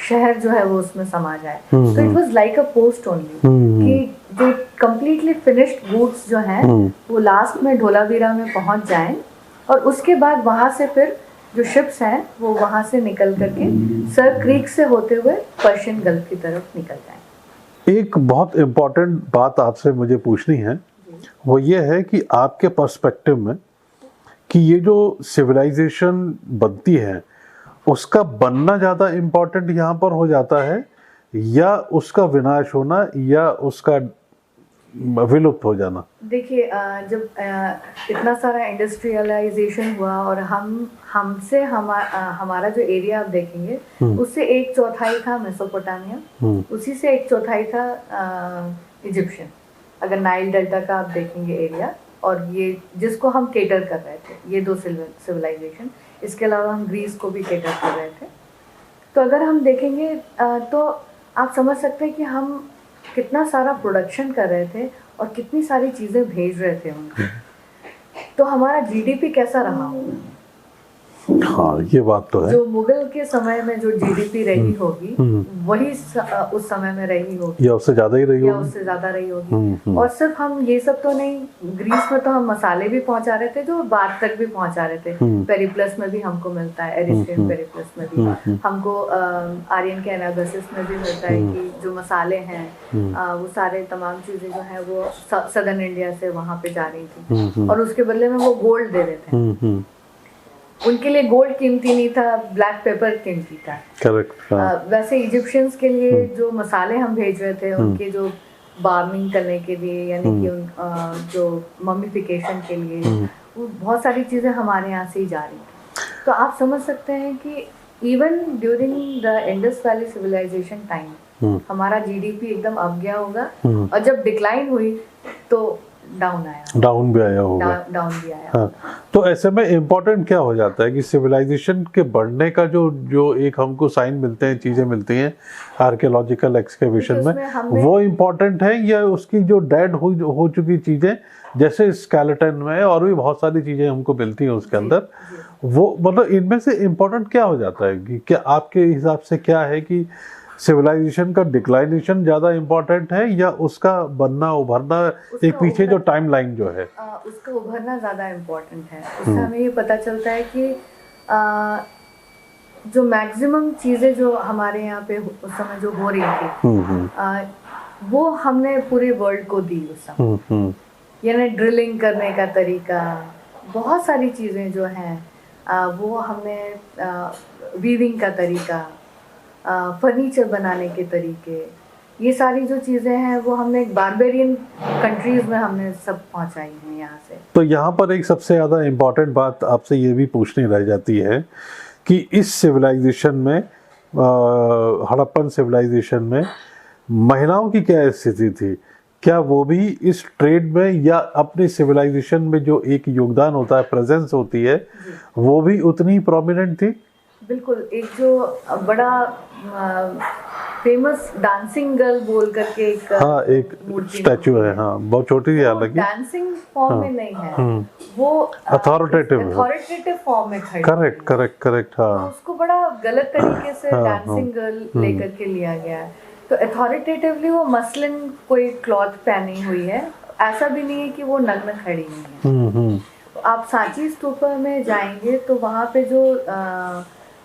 शहर जो है वो उसमें समा जाए। तो it was like a post only कि जो कंप्लीटली फिनिश्ड गुड्स जो हैं वो लास्ट में ढोलावीरा में पहुंच जाएं, और उसके बाद वहां से फिर जो शिप्स हैं वो वहां से निकल करके सर क्रीक से होते हुए पर्शियन गल्फ की तरफ निकल जाएं। एक बहुत इम्पोर्टेंट बात आपसे मुझे पूछनी है, वो ये है कि आपके पर्सपेक्टिव में कि ये जो सिविलाइजेशन बनती है उसका बनना ज़्यादा इम्पोर्टेंट यहाँ पर हो जाता है, या उसका विनाश होना, या उसका विलुप्त हो जाना? देखिए, जब इतना सारा इंडस्ट्रियलाइजेशन हुआ और हमसे हमारा जो एरिया आप देखेंगे उससे 1/4 था मेसोपोटामिया, उसी से 1/4 था इजिप्शियन। अगर नाइल डेल्टा का आप देखेंगे एरिया, और ये जिसको हम केटर कर रहे थे, ये 2 सिविलाइजेशन, इसके अलावा हम ग्रीस को भी केटर कर रहे थे। तो अगर हम देखेंगे तो आप समझ सकते हैं कि हम कितना सारा प्रोडक्शन कर रहे थे और कितनी सारी चीज़ें भेज रहे थे उनको। तो हमारा जीडीपी कैसा रहा होगा? हाँ, ये बात तो है। जो मुगल के समय में जो जीडीपी रही होगी वही उस समय में रही होगी, या उससे ज्यादा रही होगी। और सिर्फ हम ये सब तो नहीं, ग्रीस में तो हम मसाले भी पहुंचा रहे थे जो बाद तक भी पहुंचा रहे थे। पेरिप्लस में भी हमको मिलता है, एरिस्ट्रियन पेरिप्लस में भी हमको, आर्यन के एनालिसिस में भी मिलता है कि जो मसाले हैं वो सारे तमाम चीजें जो है वो सदर्न इंडिया से वहां पे जा रही थी, और उसके बदले में वो गोल्ड दे रहे थे। उनके लिए गोल्ड कीमती नहीं था, ब्लैक पेपर कीमती था। करेक्ट। वैसे इजिप्शियंस के लिए जो मसाले हम भेज रहे थे उनके जो बार्मिंग करने के लिए, यानी कि जो मम्मीफिकेशन के लिए, वो बहुत सारी चीज़ें हमारे यहाँ से ही जा रही थी। तो आप समझ सकते हैं कि even during the Indus valley civilisation time हमारा जीडीपी एकदम अप गया होगा, और जब डिक्लाइन हुई तो डाउन भी आया होगा। डाउन भी आया। हाँ, तो ऐसे में इम्पोर्टेंट क्या हो जाता है कि सिविलाइजेशन के बढ़ने का जो एक हमको साइन मिलते हैं, चीजें मिलती हैं आर्कियोलॉजिकल एक्सकेवेशन में, वो इम्पोर्टेंट है, या उसकी जो डेड हो चुकी चीजें जैसे स्केलेटन में और भी बहुत सारी चीजें हमको मिलती हैं उसके अंदर, वो मतलब इनमें से इम्पोर्टेंट क्या हो जाता है कि क्या आपके हिसाब से क्या है कि सिविलाइजेशन का डिक्लाइनेशन ज्यादा इम्पोर्टेंट है या उसका बनना उभरना, एक पीछे जो टाइमलाइन जो है उसका उभरना ज्यादा इम्पोर्टेंट है। उससे हमें ये पता चलता है कि जो मैक्सिमम चीजें जो हमारे यहाँ पे उस समय जो हो रही थी वो हमने पूरे वर्ल्ड को दी उस समय। यानी ड्रिलिंग करने का तरीका, बहुत सारी चीजें जो हैं वो हमने, वीविंग का तरीका, फर्नीचर बनाने के तरीके, ये सारी जो चीज़ें हैं वो हमने बारबेरियन कंट्रीज में हमने सब पहुंचाई हैं यहाँ से। तो यहाँ पर एक सबसे ज़्यादा इम्पॉर्टेंट बात आपसे ये भी पूछनी रह जाती है कि इस सिविलाइजेशन में, हड़प्पन सिविलाइजेशन में महिलाओं की क्या स्थिति थी? क्या वो भी इस ट्रेड में या अपने सिविलाइजेशन में जो एक योगदान होता है, प्रेजेंस होती है, वो भी उतनी प्रोमिनेंट थी? बिल्कुल। एक जो बड़ा फेमस डांसिंग गर्ल बोल करके एक स्टैचू है, हाँ, बहुत छोटी सी, हालांकि डांसिंग फॉर्म में नहीं है, वो अथॉरिटेटिव फॉर्म में खड़ी। करेक्ट। हाँ, तो उसको बड़ा गलत तरीके से डांसिंग गर्ल लेकर के लिया गया है। तो अथॉरिटेटिवली वो मसलिन कोई क्लॉथ पहनी हुई है, ऐसा भी नहीं है कि वो नग्न खड़ी हुई है। आप सांची स्तूपा में जाएंगे तो वहाँ पे जो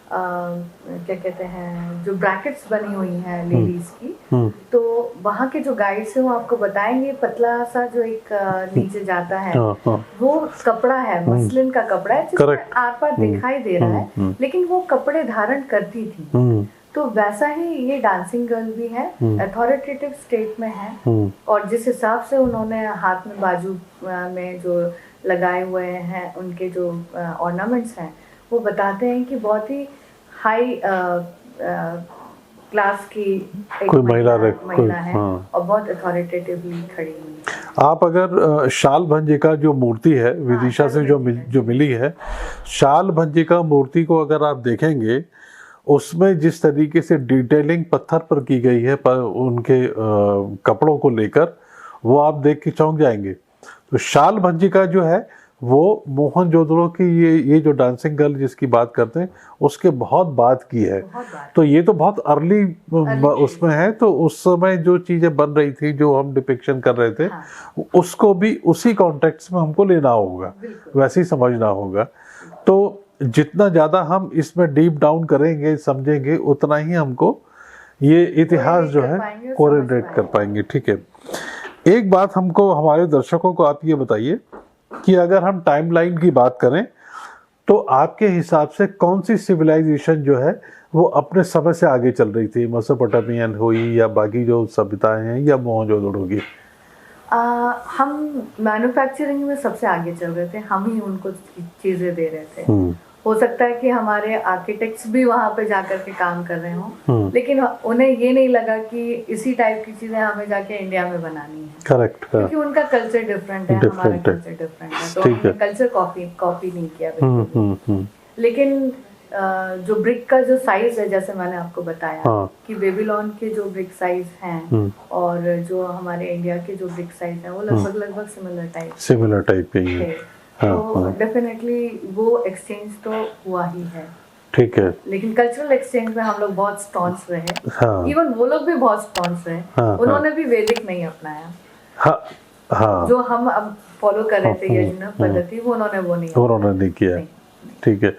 क्या कहते हैं, जो ब्रैकेट्स बनी हुई हैं लेडीज की, तो वहाँ के जो गाइड्स हैं वो आपको बताएंगे पतला सा जो एक नीचे जाता है वो कपड़ा है, मसलिन का कपड़ा है जिसमें आर पार दिखाई दे रहा है, लेकिन वो कपड़े धारण करती थी। तो वैसा ही ये डांसिंग गर्ल भी है, अथॉरिटेटिव स्टेट में है, और जिस हिसाब से उन्होंने हाथ में बाजू में जो लगाए हुए हैं, उनके जो ऑर्नामेंट्स हैं, वो बताते हैं कि बहुत ही हाई क्लास की एक कोई महिला है, और बहुत अथॉरिटेटिवली खड़ी हुई। आप अगर शाल भंजिका जो मूर्ति है विदिशा से जो मिली है, शाल भंजिका मूर्ति को अगर आप देखेंगे, उसमें जिस तरीके से डिटेलिंग पत्थर पर की गई है पर उनके कपड़ों को लेकर, वो आप देख के चौंक जाएंगे। तो शाल भंजिका जो है वो मोहनजोदड़ो की ये जो डांसिंग गर्ल जिसकी बात करते हैं उसके बहुत बात की है। तो ये तो बहुत अर्ली उसमें है, तो उस समय जो चीज़ें बन रही थी, जो हम डिपिक्शन कर रहे थे, उसको भी उसी कॉन्टेक्स्ट में हमको लेना होगा, वैसे ही समझना होगा। तो जितना ज़्यादा हम इसमें डीप डाउन करेंगे, समझेंगे, उतना ही हमको ये इतिहास जो है कोरिलेट कर पाएंगे। ठीक है, एक बात हमको, हमारे दर्शकों को आप ये बताइए कि अगर हम टाइमलाइन की बात करें तो आपके हिसाब से कौन सी सिविलाइजेशन जो है वो अपने समय से आगे चल रही थी? मेसोपोटामियन हुई या बाकी जो सभ्यताएं हैं या मोहनजोदड़ो की? हम मैन्युफैक्चरिंग में सबसे आगे चल रहे थे, हम ही उनको चीजें दे रहे थे। हो सकता है कि हमारे आर्किटेक्ट्स भी वहाँ पे जाकर के काम कर रहे हों, लेकिन उन्हें ये नहीं लगा कि इसी टाइप की चीजें हमें जाके इंडिया में बनानी है। करेक्ट, क्योंकि उनका कल्चर डिफरेंट है, हमारा कल्चर डिफरेंट है, तो हमने कल्चर कॉपी नहीं किया। लेकिन जो ब्रिक का जो साइज है, जैसे मैंने आपको बताया कि बेबीलोन के जो ब्रिक साइज हैं और जो हमारे इंडिया के जो ब्रिक साइज हैं, वो लगभग सिमिलर टाइप के ही है। तो डेफिनेटली वो एक्सचेंज तो हुआ ही है। ठीक है, लेकिन कल्चरल एक्सचेंज में हम लोग बहुत स्टॉन्स रहे। इवन वो लोग भी बहुत स्टॉन्स रहे। उन्होंने भी वैदिक नहीं अपनाया। जो हम अब फॉलो कर रहे थे यज्ञ पद्धति, वो उन्होंने नहीं किया। ठीक है,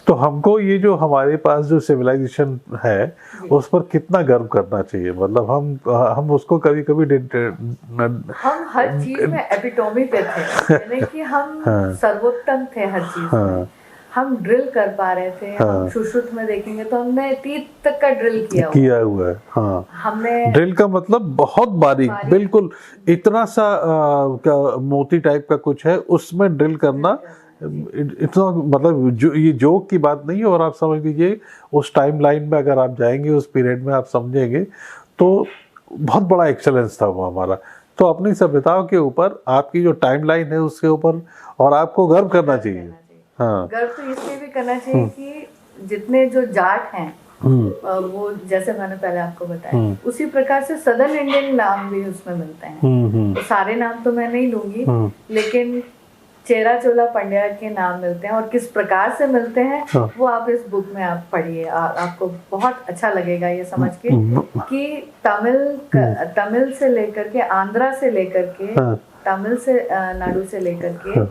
तो हमको ये जो हमारे पास जो सिविलाइजेशन है उस पर कितना गर्व करना चाहिए? मतलब हम उसको कभी हम हर चीज में एपिटोमी पे थे, यानी कि हम सर्वोत्तम थे हर चीज में। हम ड्रिल कर पा रहे थे। हाँ। हम सुश्रुत में देखेंगे तो हमने तीत तक का ड्रिल किया हुआ है। हाँ, हमने ड्रिल का मतलब बहुत बारीक, बिल्कुल इतना सा क्या मोती टाइप का कुछ है, उसमें ड्रिल करना इतना, मतलब जो ये जोक की बात नहीं है। और आप समझ लीजिए उस टाइम लाइन में अगर आप जाएंगे, उस पीरियड में आप समझेंगे तो बहुत बड़ा एक्सेलेंस था वो हमारा। तो अपनी सभ्यताओं के ऊपर आपकी जो टाइम लाइन है उसके ऊपर और आपको गर्व करना चाहिए। हाँ, गर्व तो इसलिए भी करना चाहिए कि जितने जो जाट हैं वो, जैसे मैंने पहले आपको बताया, उसी प्रकार से सदर्न इंडियन नाम भी उसमें मिलते हैं। तो सारे नाम तो मैं नहीं लूंगी, लेकिन चेरा चोला पंड्या के नाम मिलते हैं। और किस प्रकार से मिलते हैं वो आप इस बुक में आप पढ़िए, आपको बहुत अच्छा लगेगा ये समझ के कि तमिल से लेकर के, आंध्रा से लेकर के, तमिल से नाडु से लेकर के,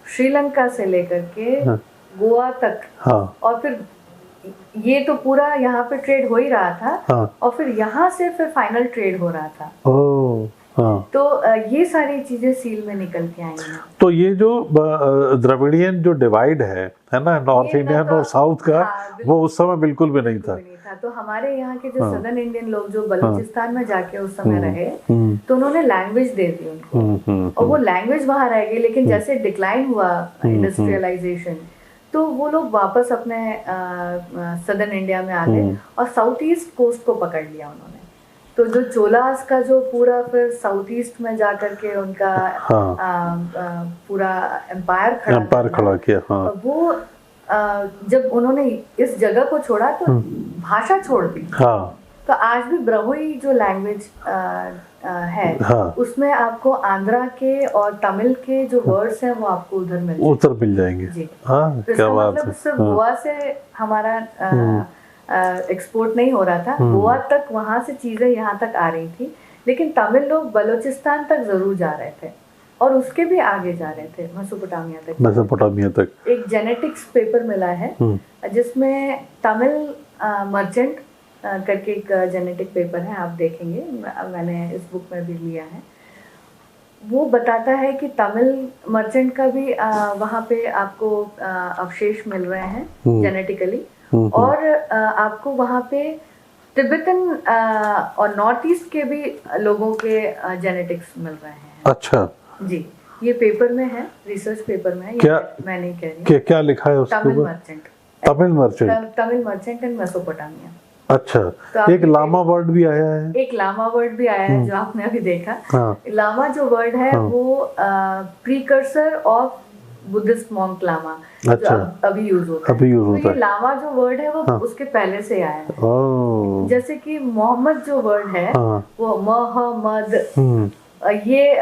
श्रीलंका से लेकर के गोवा तक, और फिर ये तो पूरा यहाँ पे ट्रेड हो ही रहा था, और फिर यहाँ से फिर फाइनल ट्रेड हो रहा था। तो ये सारी चीजें सील में निकल के आई हैं। तो ये जो द्रविडियन जो डिवाइड है ना, नॉर्थ इंडियन और साउथ का, वो उस समय बिल्कुल भी नहीं था। तो हमारे यहाँ के जो सदर्न इंडियन लोग जो बलूचिस्तान में जाके उस समय रहे, तो उन्होंने लैंग्वेज दे दी उनको, और वो लैंग्वेज वहाँ रह गई। लेकिन जैसे डिक्लाइन हुआ इंडस्ट्रियलाइजेशन, तो वो लोग वापस अपने सदर्न इंडिया में आ गए और साउथ ईस्ट कोस्ट को पकड़ लिया उन्होंने। तो जो चोलास का जो पूरा फिर साउथ ईस्ट में जाकर के उनका पूरा एम्पायर खड़ा किया, वो जब उन्होंने इस जगह को छोड़ा तो भाषा छोड़ दी। तो आज भी ब्रहुई जो लैंग्वेज है, उसमें आपको आंध्रा के और तमिल के जो वर्ड्स हैं वो आपको उधर मिल जाएंगे जी। क्या बात है। सिर्फ गोवा से हमारा एक्सपोर्ट नहीं हो रहा था, गोवा तक वहां से चीजें यहाँ तक आ रही थी, लेकिन तमिल लोग बलूचिस्तान तक जरूर जा रहे थे और उसके भी आगे जा रहे थे, मेसोपोटामिया तक। एक जेनेटिक्स पेपर मिला है जिसमें तमिल मर्चेंट करके एक जेनेटिक पेपर है, आप देखेंगे, मैंने इस बुक में भी लिया है। वो बताता है कि तमिल मर्चेंट का भी वहाँ पे आपको अवशेष मिल रहे हैं जेनेटिकली, और आपको वहाँ पे तिब्बतन और नॉर्थ ईस्ट के भी लोगों के जेनेटिक्स मिल रहे हैं। अच्छा जी, ये पेपर में है, रिसर्च पेपर में है। क्या मैं नहीं कह रही, क्या लिखा है उसके ऊपर? Tamil merchant and Mesopotamia. अच्छा, तो एक लामा वर्ड भी आया है। एक लामा वर्ड भी आया है जो आपने अभी देखा। लामा जो वर्ड है वो precursor of Buddhist monk lama, जो अभी यूज होता है। तो ये लामा जो वर्ड है वो उसके पहले से आया है। जैसे कि मोहम्मद जो वर्ड है वो मोहम्मद, ये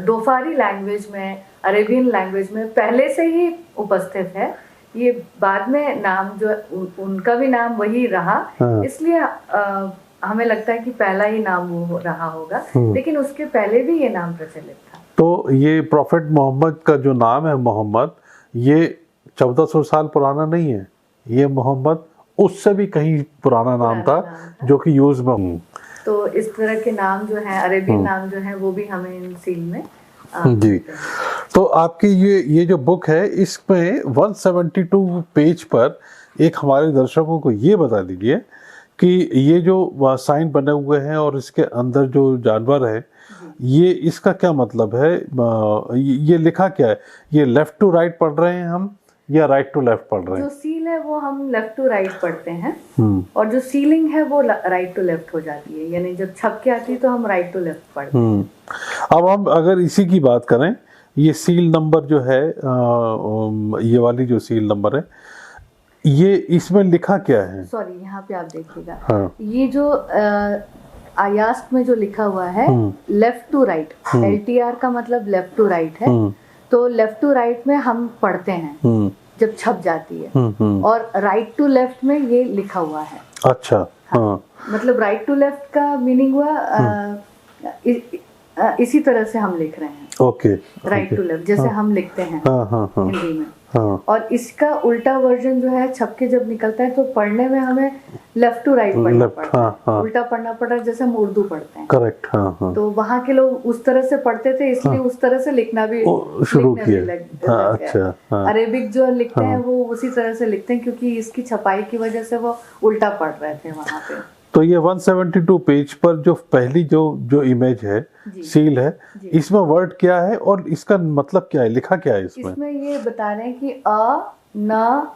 दोफारी लैंग्वेज में, अरेबियन लैंग्वेज में पहले से ही उपस्थित है। ये बाद में नाम जो उनका भी नाम वही रहा, इसलिए हमें लगता है कि पहला ही नाम वो रहा होगा, लेकिन उसके पहले भी ये नाम प्रचलित था। तो ये प्रॉफेट मोहम्मद का जो नाम है मोहम्मद, ये 1400 साल पुराना नहीं है, ये मोहम्मद उससे भी कहीं पुराना नाम था जो कि यूज में। तो इस तरह के नाम जो है, अरेबियन नाम जो है, वो भी हमें इन सील में जी। तो आपकी ये जो बुक है, इसमें 172 पेज पर एक हमारे दर्शकों को ये बता दीजिए कि ये जो साइन बने हुए हैं और इसके अंदर जो जानवर है, ये इसका क्या मतलब है? ये लिखा क्या है? ये लेफ्ट टू राइट पढ़ रहे हैं हम या राइट टू लेफ्ट पढ़ रहे हैं? जो सील है वो हम लेफ्ट टू राइट पढ़ते हैं, और जो सीलिंग है वो राइट टू लेफ्ट हो जाती है, यानी जब छप के आती है तो हम राइट टू लेफ्ट पढ़ते हैं। अब हम अगर इसी की बात करें, ये सील नंबर जो है, ये वाली जो सील नंबर है, ये इसमें लिखा क्या है? सॉरी, यहाँ पे आप देखिएगा, ये जो आयास्क में जो लिखा हुआ है लेफ्ट टू राइट, LTR का मतलब लेफ्ट टू राइट है। तो लेफ्ट टू राइट में हम पढ़ते हैं जब छप जाती है, और राइट टू लेफ्ट में ये लिखा हुआ है। अच्छा, हाँ। मतलब राइट टू लेफ्ट का मीनिंग हुआ इसी तरह से हम लिख रहे हैं। ओके, राइट टू लेफ्ट जैसे हम लिखते हैं हिंदी में। हाँ। और इसका उल्टा वर्जन जो है छप के जब निकलता है तो पढ़ने में हमें लेफ्ट टू राइट पढ़ना Left, पड़ता हाँ, है, हाँ। उल्टा पढ़ना पड़ता है जैसे हम उर्दू पढ़ते हैं। करेक्ट, हाँ हाँ। तो वहाँ के लोग उस तरह से पढ़ते थे, इसलिए उस तरह से लिखना भी शुरू लिखने भी किया। लग हाँ, गया। अच्छा, हाँ। अरेबिक जो लिखते हैं हाँ। वो उसी तरह से लिखते हैं, क्योंकि इसकी छपाई की वजह से वो उल्टा पढ़ रहे थे वहाँ पे। तो ये 172 पेज पर जो पहली जो इमेज है, जी। सील है, जी। इसमें वर्ड क्या है और इसका मतलब क्या है, लिखा क्या है इसमें? इसमें ये बता रहे हैं कि अ न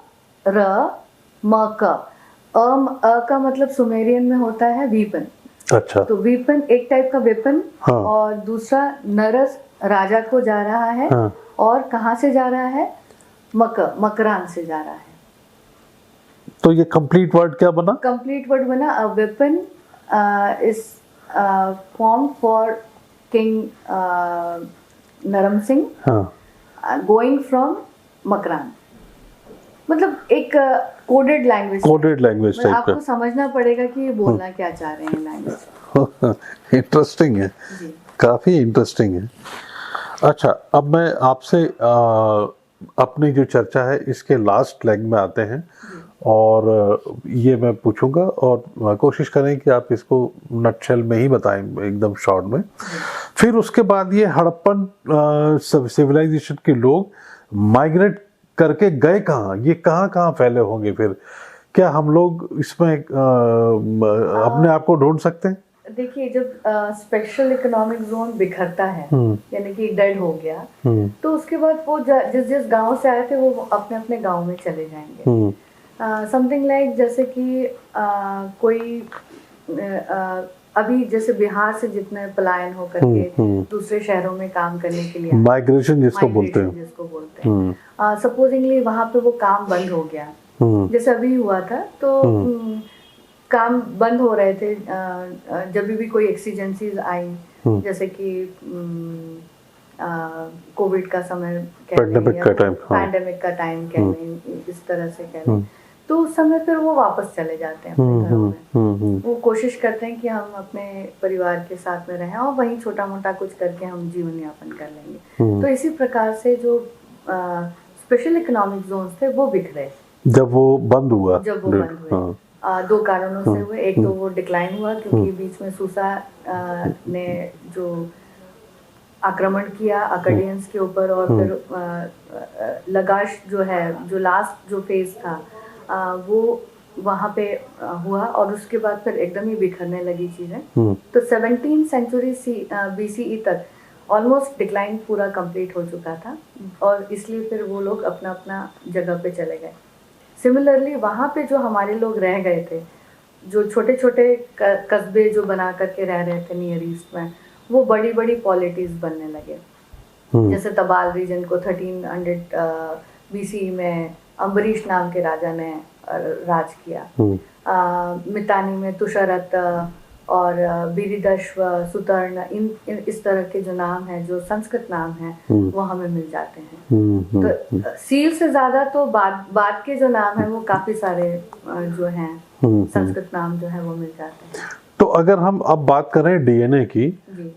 र म क। अ का मतलब सुमेरियन में होता है वीपन। अच्छा। तो वीपन एक टाइप का वेपन, हाँ। और दूसरा नरस राजा को जा रहा है। हाँ। और कहाँ से जा रहा है? मकरान से जा रहा है। तो ये कंप्लीट वर्ड क्या बना? कंप्लीट वर्ड बना a weapon is form for king नरम सिंह हाँ। Going from Makran. मतलब एक coded language. Coded language type आपको का। समझना पड़ेगा कि ये बोलना क्या चाह रहे हैं लैंग्वेज। इंटरेस्टिंग है, जी। काफी इंटरेस्टिंग है। अच्छा, अब मैं आपसे अपनी जो चर्चा है इसके लास्ट लेग में आते हैं, और ये मैं पूछूंगा और कोशिश करें कि आप इसको नटशेल में ही बताएं, एकदम शॉर्ट में। फिर उसके बाद ये हड़प्पन सिविलाइजेशन के लोग माइग्रेट करके गए कहाँ, ये कहाँ कहाँ फैले होंगे? फिर क्या हम लोग इसमें अपने आप को ढूंढ सकते हैं? देखिए, जब स्पेशल इकोनॉमिक जोन बिखरता है, यानी कि डेड हो गया, तो उसके बाद वो जिस जिस गांव से आए थे वो अपने अपने गांव में चले जाएंगे। समथिंग लाइक जैसे कि कोई अभी जैसे बिहार से जितने पलायन होकर के दूसरे शहरों में काम करने के लिए, माइग्रेशन जिसको बोलते हैं, सपोजिंगली वहां पे वो काम बंद हो गया, जैसे अभी हुआ था, तो काम बंद हो रहे थे जब भी कोई एक्सीजेंसीज आई, जैसे कि कोविड का समय कह लें, पैंडेमिक का टाइम कह लें, इस तरह से कह लें, तो उस समय फिर वो वापस चले जाते हैं अपने घरों में। वो कोशिश करते हैं कि हम अपने परिवार के साथ में रहें और वहीं छोटा मोटा कुछ करके हम जीवन यापन कर लेंगे। तो इसी प्रकार से जो स्पेशल इकोनॉमिक जोन्स थे वो बिखरे जब वो बंद हुआ। दो कारणों से हुए। एक तो वो डिक्लाइन हुआ क्योंकि बीच में सूसा ने जो आक्रमण किया अकडियंस के ऊपर, और फिर लगाश जो है, जो लास्ट जो फेज था वो वहाँ पे हुआ, और उसके बाद फिर एकदम ही बिखरने लगी चीजें। तो 17th सेंचुरी BCE तक ऑलमोस्ट डिक्लाइन पूरा कंप्लीट हो चुका था, और इसलिए फिर वो लोग अपना अपना जगह पे चले गए। सिमिलरली वहाँ पे जो हमारे लोग रह गए थे, जो छोटे छोटे कस्बे जो बना करके रह रहे थे नियर ईस्ट में, वो बड़ी बड़ी पॉलिटीज बनने लगे। जैसे तबाल रीजन को 1300 BCE में अम्बरीश नाम के राजा ने राज किया। मितानी में तुषारत और बीरिदश्व, सुतर्ण, इन इस तरह के जो नाम हैं, जो संस्कृत नाम हैं, वो हमें मिल जाते हैं। तो सील से ज्यादा तो बाद के जो नाम हैं वो काफी सारे जो हैं संस्कृत नाम जो है वो मिल जाते हैं। तो अगर हम अब बात करें डीएनए की,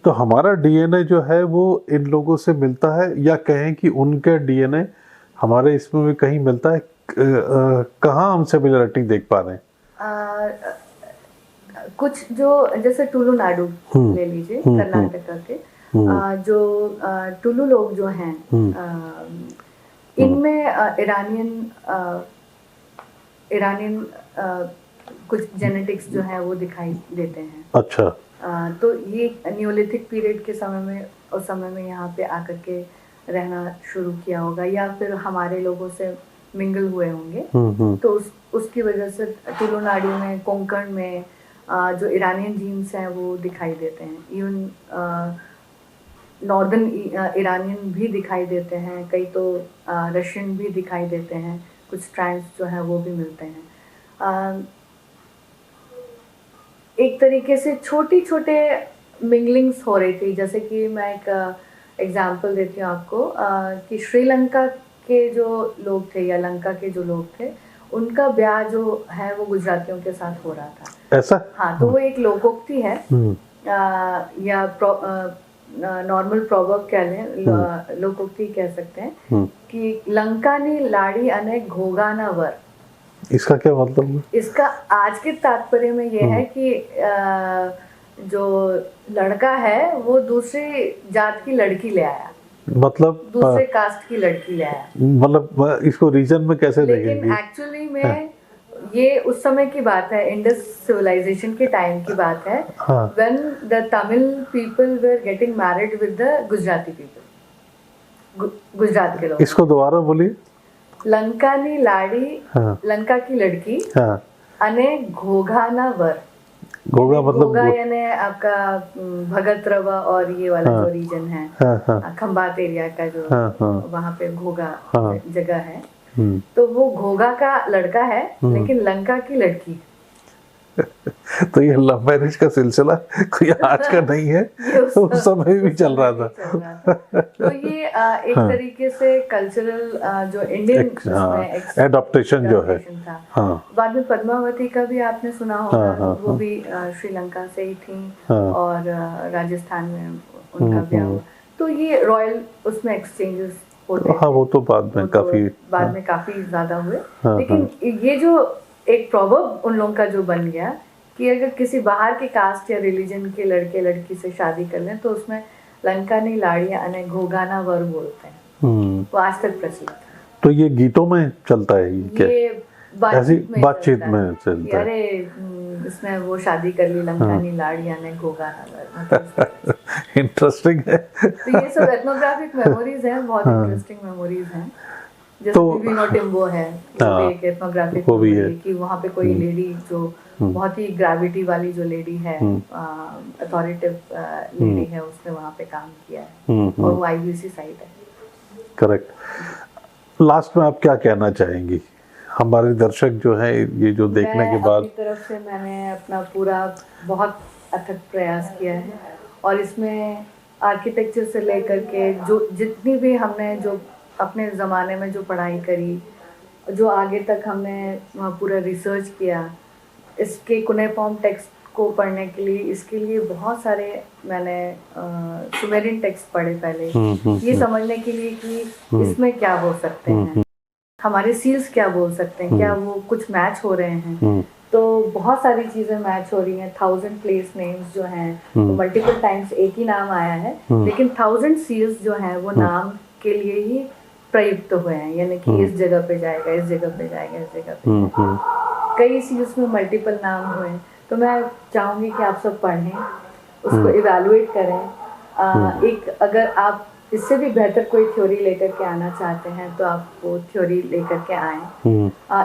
तो हमारा डीएनए जो है वो इन लोगों से मिलता है, या कहें कि उनके डीएनए हमारे इसमें भी कहीं मिलता है? कहाँ हम सिमिलरिटी देख पा रहे हैं? कुछ जो जैसे टुलु नाडु ले लीजिए, कर्नाटका के जो टुलु लोग जो हैं, इनमें इरानियन कुछ जेनेटिक्स जो है वो दिखाई देते हैं। अच्छा। तो ये नियोलिथिक पीरियड के समय में, उस समय में यहाँ पे आकर के रहना शुरू किया होगा, या फिर हमारे लोगों से मिंगल हुए होंगे। तो उसकी वजह से टुलु नाडु में, कोंकण में जो ईरानियन जीन्स हैं वो दिखाई देते हैं। इवन नॉर्दर्न ईरानियन भी दिखाई देते हैं, कई तो रशियन भी दिखाई देते हैं, कुछ स्ट्रैंड्स जो हैं वो भी मिलते हैं। एक तरीके से छोटी छोटे मिंगलिंग्स हो रही थी। जैसे कि मैं एक एग्जांपल देती हूँ आपको, कि श्रीलंका के जो लोग थे या लंका के जो लोग थे, उनका ब्याह जो है वो गुजरातियों के साथ हो रहा था। ऐसा? हाँ, तो वो एक लोकोक्ति है, या नॉर्मल प्रॉवर्ब कह लें, लोकोक्ति कह सकते हैं कि लंका ने लाड़ी अनेक घोगा न वर। इसका क्या मतलब है? इसका आज के तात्पर्य में ये है कि जो लड़का है वो दूसरी जात की लड़की ले आया, मतलब दूसरे कास्ट की लड़की ले आया। मतलब इसको रीजन में कैसे लेकिन देखेंगे? एक्चुअली में ये उस समय की बात है, इंडस सिविलाइजेशन के टाइम की बात है, when the Tamil people were getting married with the Gujarati people, Gujarat के लोग। इसको दोबारा बोलिए। लंका नी लाड़ी, लंका की लड़की, अने घोघा ना वर। घोगा मतलब घोगा यानी आपका भगत रवा और ये वाला जो रीजन है, खंबात एरिया का जो वहाँ पे घोगा जगह है, तो वो घोगा का लड़का है लेकिन लंका की लड़की। तो ये लव मैरिज का सिलसिला कोई आज का नहीं है, उस समय भी चल रहा था। तो ये एक तरीके से कल्चरल जो इंडियन एडॉप्टेशन जो है था। बाद में पद्मावती का भी आपने सुना होगा, वो भी श्रीलंका से ही थी और राजस्थान में उनका ब्याह हुआ। तो ये रॉयल उसमें एक्सचेंजेस होते हैं। वो तो बाद में काफी ज्यादा हुए। लेकिन ये जो एक प्रॉवर्ब उन लोगों का जो बन गया कि अगर किसी बाहर के कास्ट या रिलीजन के लड़के लड़की से शादी कर लें तो उसमें लंका नहीं लाड़ियां अने घोगाना वर बोलते हैं, वो आज तक प्रचलित है। तो ये गीतों में चलता है क्या? ये बातचीत में चलता है। अरे इसमें वो शादी कर ली लंका नहीं लाड़ियां ने घोगाना वर। इंटरेस्टिंग है। तो ये सब एथनोग्राफिक मेमोरीज हैं, बहुत इंटरेस्टिंग मेमोरीज हैं। जैसे विनो टिम्बो है, एक एथनोग्राफिक मेमोरी कि वहाँ पे कोई लेडी जो बहुत ही ग्रेविटी वाली जो लेडी है, अथॉरिटेटिव लेडी है, उसने वहाँ पे काम किया है और वो आईयूसी साइट है। करेक्ट। लास्ट में आप क्या कहना चाहेंगी? हमारे दर्शक जो है ये जो देखने के बाद, अपनी तरफ से मैंने अपना पूरा बहुत अथक प्रयास किया है और इसमें आर्किटेक्चर से लेकर के जो जितनी भी हमने जो अपने ज़माने में जो पढ़ाई करी, जो आगे तक हमने पूरा रिसर्च किया, इसके कुनेफॉर्म टेक्स्ट को पढ़ने के लिए, इसके लिए बहुत सारे मैंने सुमेरियन टेक्स्ट पढ़े पहले, ये समझने के लिए कि इसमें क्या बोल सकते हैं, हमारे सील्स क्या बोल सकते हैं, क्या वो कुछ मैच हो रहे हैं। तो बहुत सारी चीज़ें मैच हो रही हैं। 1000 प्लेस नेम्स जो हैं वो मल्टीपल टाइम्स एक ही नाम आया है, लेकिन 1000 सील्स जो हैं वो नाम के लिए ही प्रयुक्त हुए हैं, यानी कि इस जगह पे जाएगा, इस जगह पे जाएगा, इस जगह पे जाएगा। कई सील्स में मल्टीपल नाम हुए हैं। तो मैं चाहूँगी कि आप सब पढ़ें, उसको इवैल्यूएट करें। एक अगर आप इससे भी बेहतर कोई थ्योरी लेकर के आना चाहते हैं तो आप वो थ्योरी लेकर के आएँ,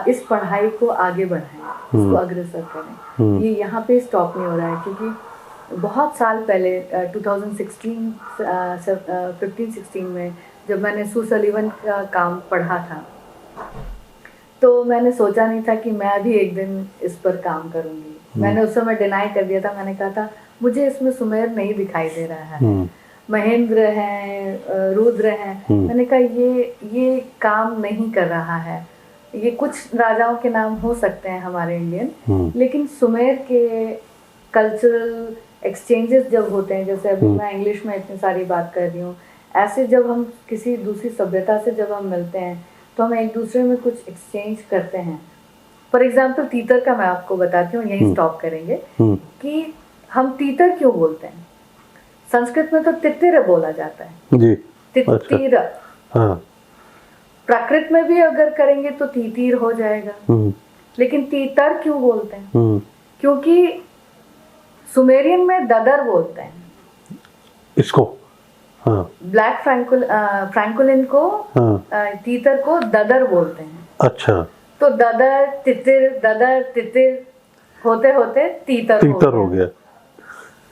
इस पढ़ाई को आगे बढ़ाएं, इसको अग्रसर करें। ये यहाँ पे स्टॉप नहीं हो रहा है, क्योंकि बहुत साल पहले 15-16 में जब मैंने सू सलीवन का काम पढ़ा था तो मैंने सोचा नहीं था कि मैं भी एक दिन इस पर काम करूँगी। मैंने उस समय डिनाई कर दिया था। मैंने कहा था मुझे इसमें सुमेर नहीं दिखाई दे रहा है, महेंद्र हैं, रुद्र हैं। मैंने कहा ये काम नहीं कर रहा है। ये कुछ राजाओं के नाम हो सकते हैं हमारे इंडियन, लेकिन सुमेर के कल्चरल एक्सचेंजेस जब होते हैं, जैसे अभी मैं इंग्लिश में इतनी सारी बात कर रही हूँ, ऐसे जब हम किसी दूसरी सभ्यता से जब हम मिलते हैं तो हम एक दूसरे में कुछ एक्सचेंज करते हैं। फॉर एग्जाम्पल तीतर का मैं आपको बताती हूँ, यही स्टॉप करेंगे कि हम तीतर क्यों बोलते हैं। संस्कृत में तो तितिर बोला जाता है जी, तितिर। हाँ। प्राकृत में भी अगर करेंगे तो तीतीर हो जाएगा, लेकिन तीतर क्यों बोलते हैं? क्योंकि सुमेरियन में ददर बोलते हैं इसको। हाँ। ब्लैक फ्रैंकुलिन को, तीतर को ददर बोलते हैं। अच्छा। तो ददर तितिर होते होते तीतर हो गया।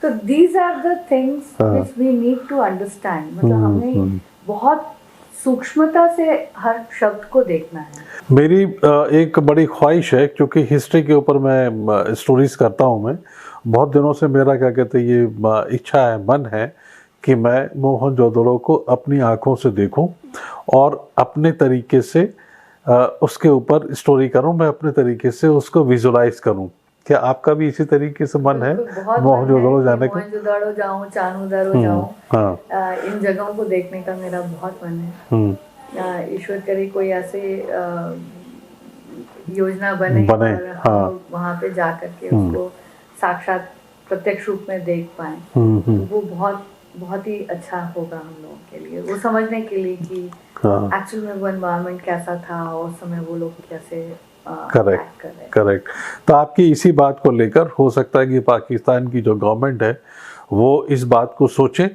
तो these are the things which we need to understand। मतलब हमने बहुत सूक्ष्मता से हर शब्द को देखना है। मेरी एक बड़ी ख्वाहिश है, क्योंकि हिस्ट्री के ऊपर मैं स्टोरीज करता हूँ, मैं बहुत दिनों से मेरा क्या कहते हैं ये इच्छा है, मन है कि मैं मोहनजोदड़ो को अपनी आँखों से देखूं और अपने तरीके से उसके ऊपर स्टोरी करूं, मैं अपने तरीके से उसको विजुलाइज करूं। क्या आपका भी इसी तरीके से मन है बिल्कुल, बहुत मोहनजोदड़ो जाने का? मोहनजोदड़ो जाऊं, चानूदारो जाऊं, हाँ। इन जगहों को देखने का मेरा बहुत मन है। ईश्वर करे कोई ऐसे योजना बने और हाँ। हम वहाँ पे जा करके उसको साक्षात प्रत्यक्ष रूप में देख पाए, तो वो बहुत बहुत ही अच्छा होगा हम लोगों के लिए, वो समझने के लिए कि एक्चुअल में वो एनवायरनमेंट कैसा था और उस समय वो लोग कैसे करेक्ट। तो आपकी इसी बात को लेकर हो सकता है कि पाकिस्तान की जो गवर्नमेंट है वो इस बात को सोचे,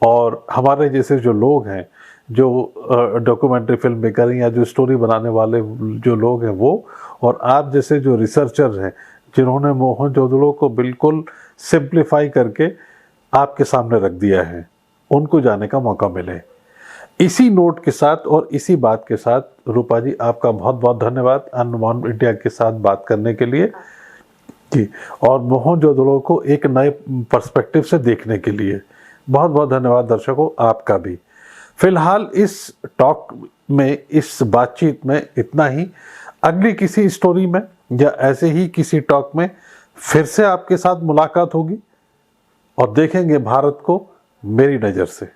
और हमारे जैसे जो लोग हैं, जो डॉक्यूमेंट्री फिल्म मेकर या जो स्टोरी बनाने वाले जो लोग हैं वो, और आप जैसे जो रिसर्चर हैं जिन्होंने मोहनजोदड़ो को बिल्कुल सिंप्लीफाई करके आपके सामने रख दिया है, उनको जाने का मौका मिले। इसी नोट के साथ और इसी बात के साथ रूपा जी, आपका बहुत बहुत धन्यवाद अनबाउंड इंडिया के साथ बात करने के लिए जी, और मोहनजोदड़ो को एक नए पर्सपेक्टिव से देखने के लिए बहुत बहुत धन्यवाद। दर्शकों, आपका भी। फिलहाल इस टॉक में, इस बातचीत में इतना ही। अगली किसी स्टोरी में या ऐसे ही किसी टॉक में फिर से आपके साथ मुलाकात होगी और देखेंगे भारत को मेरी नज़र से।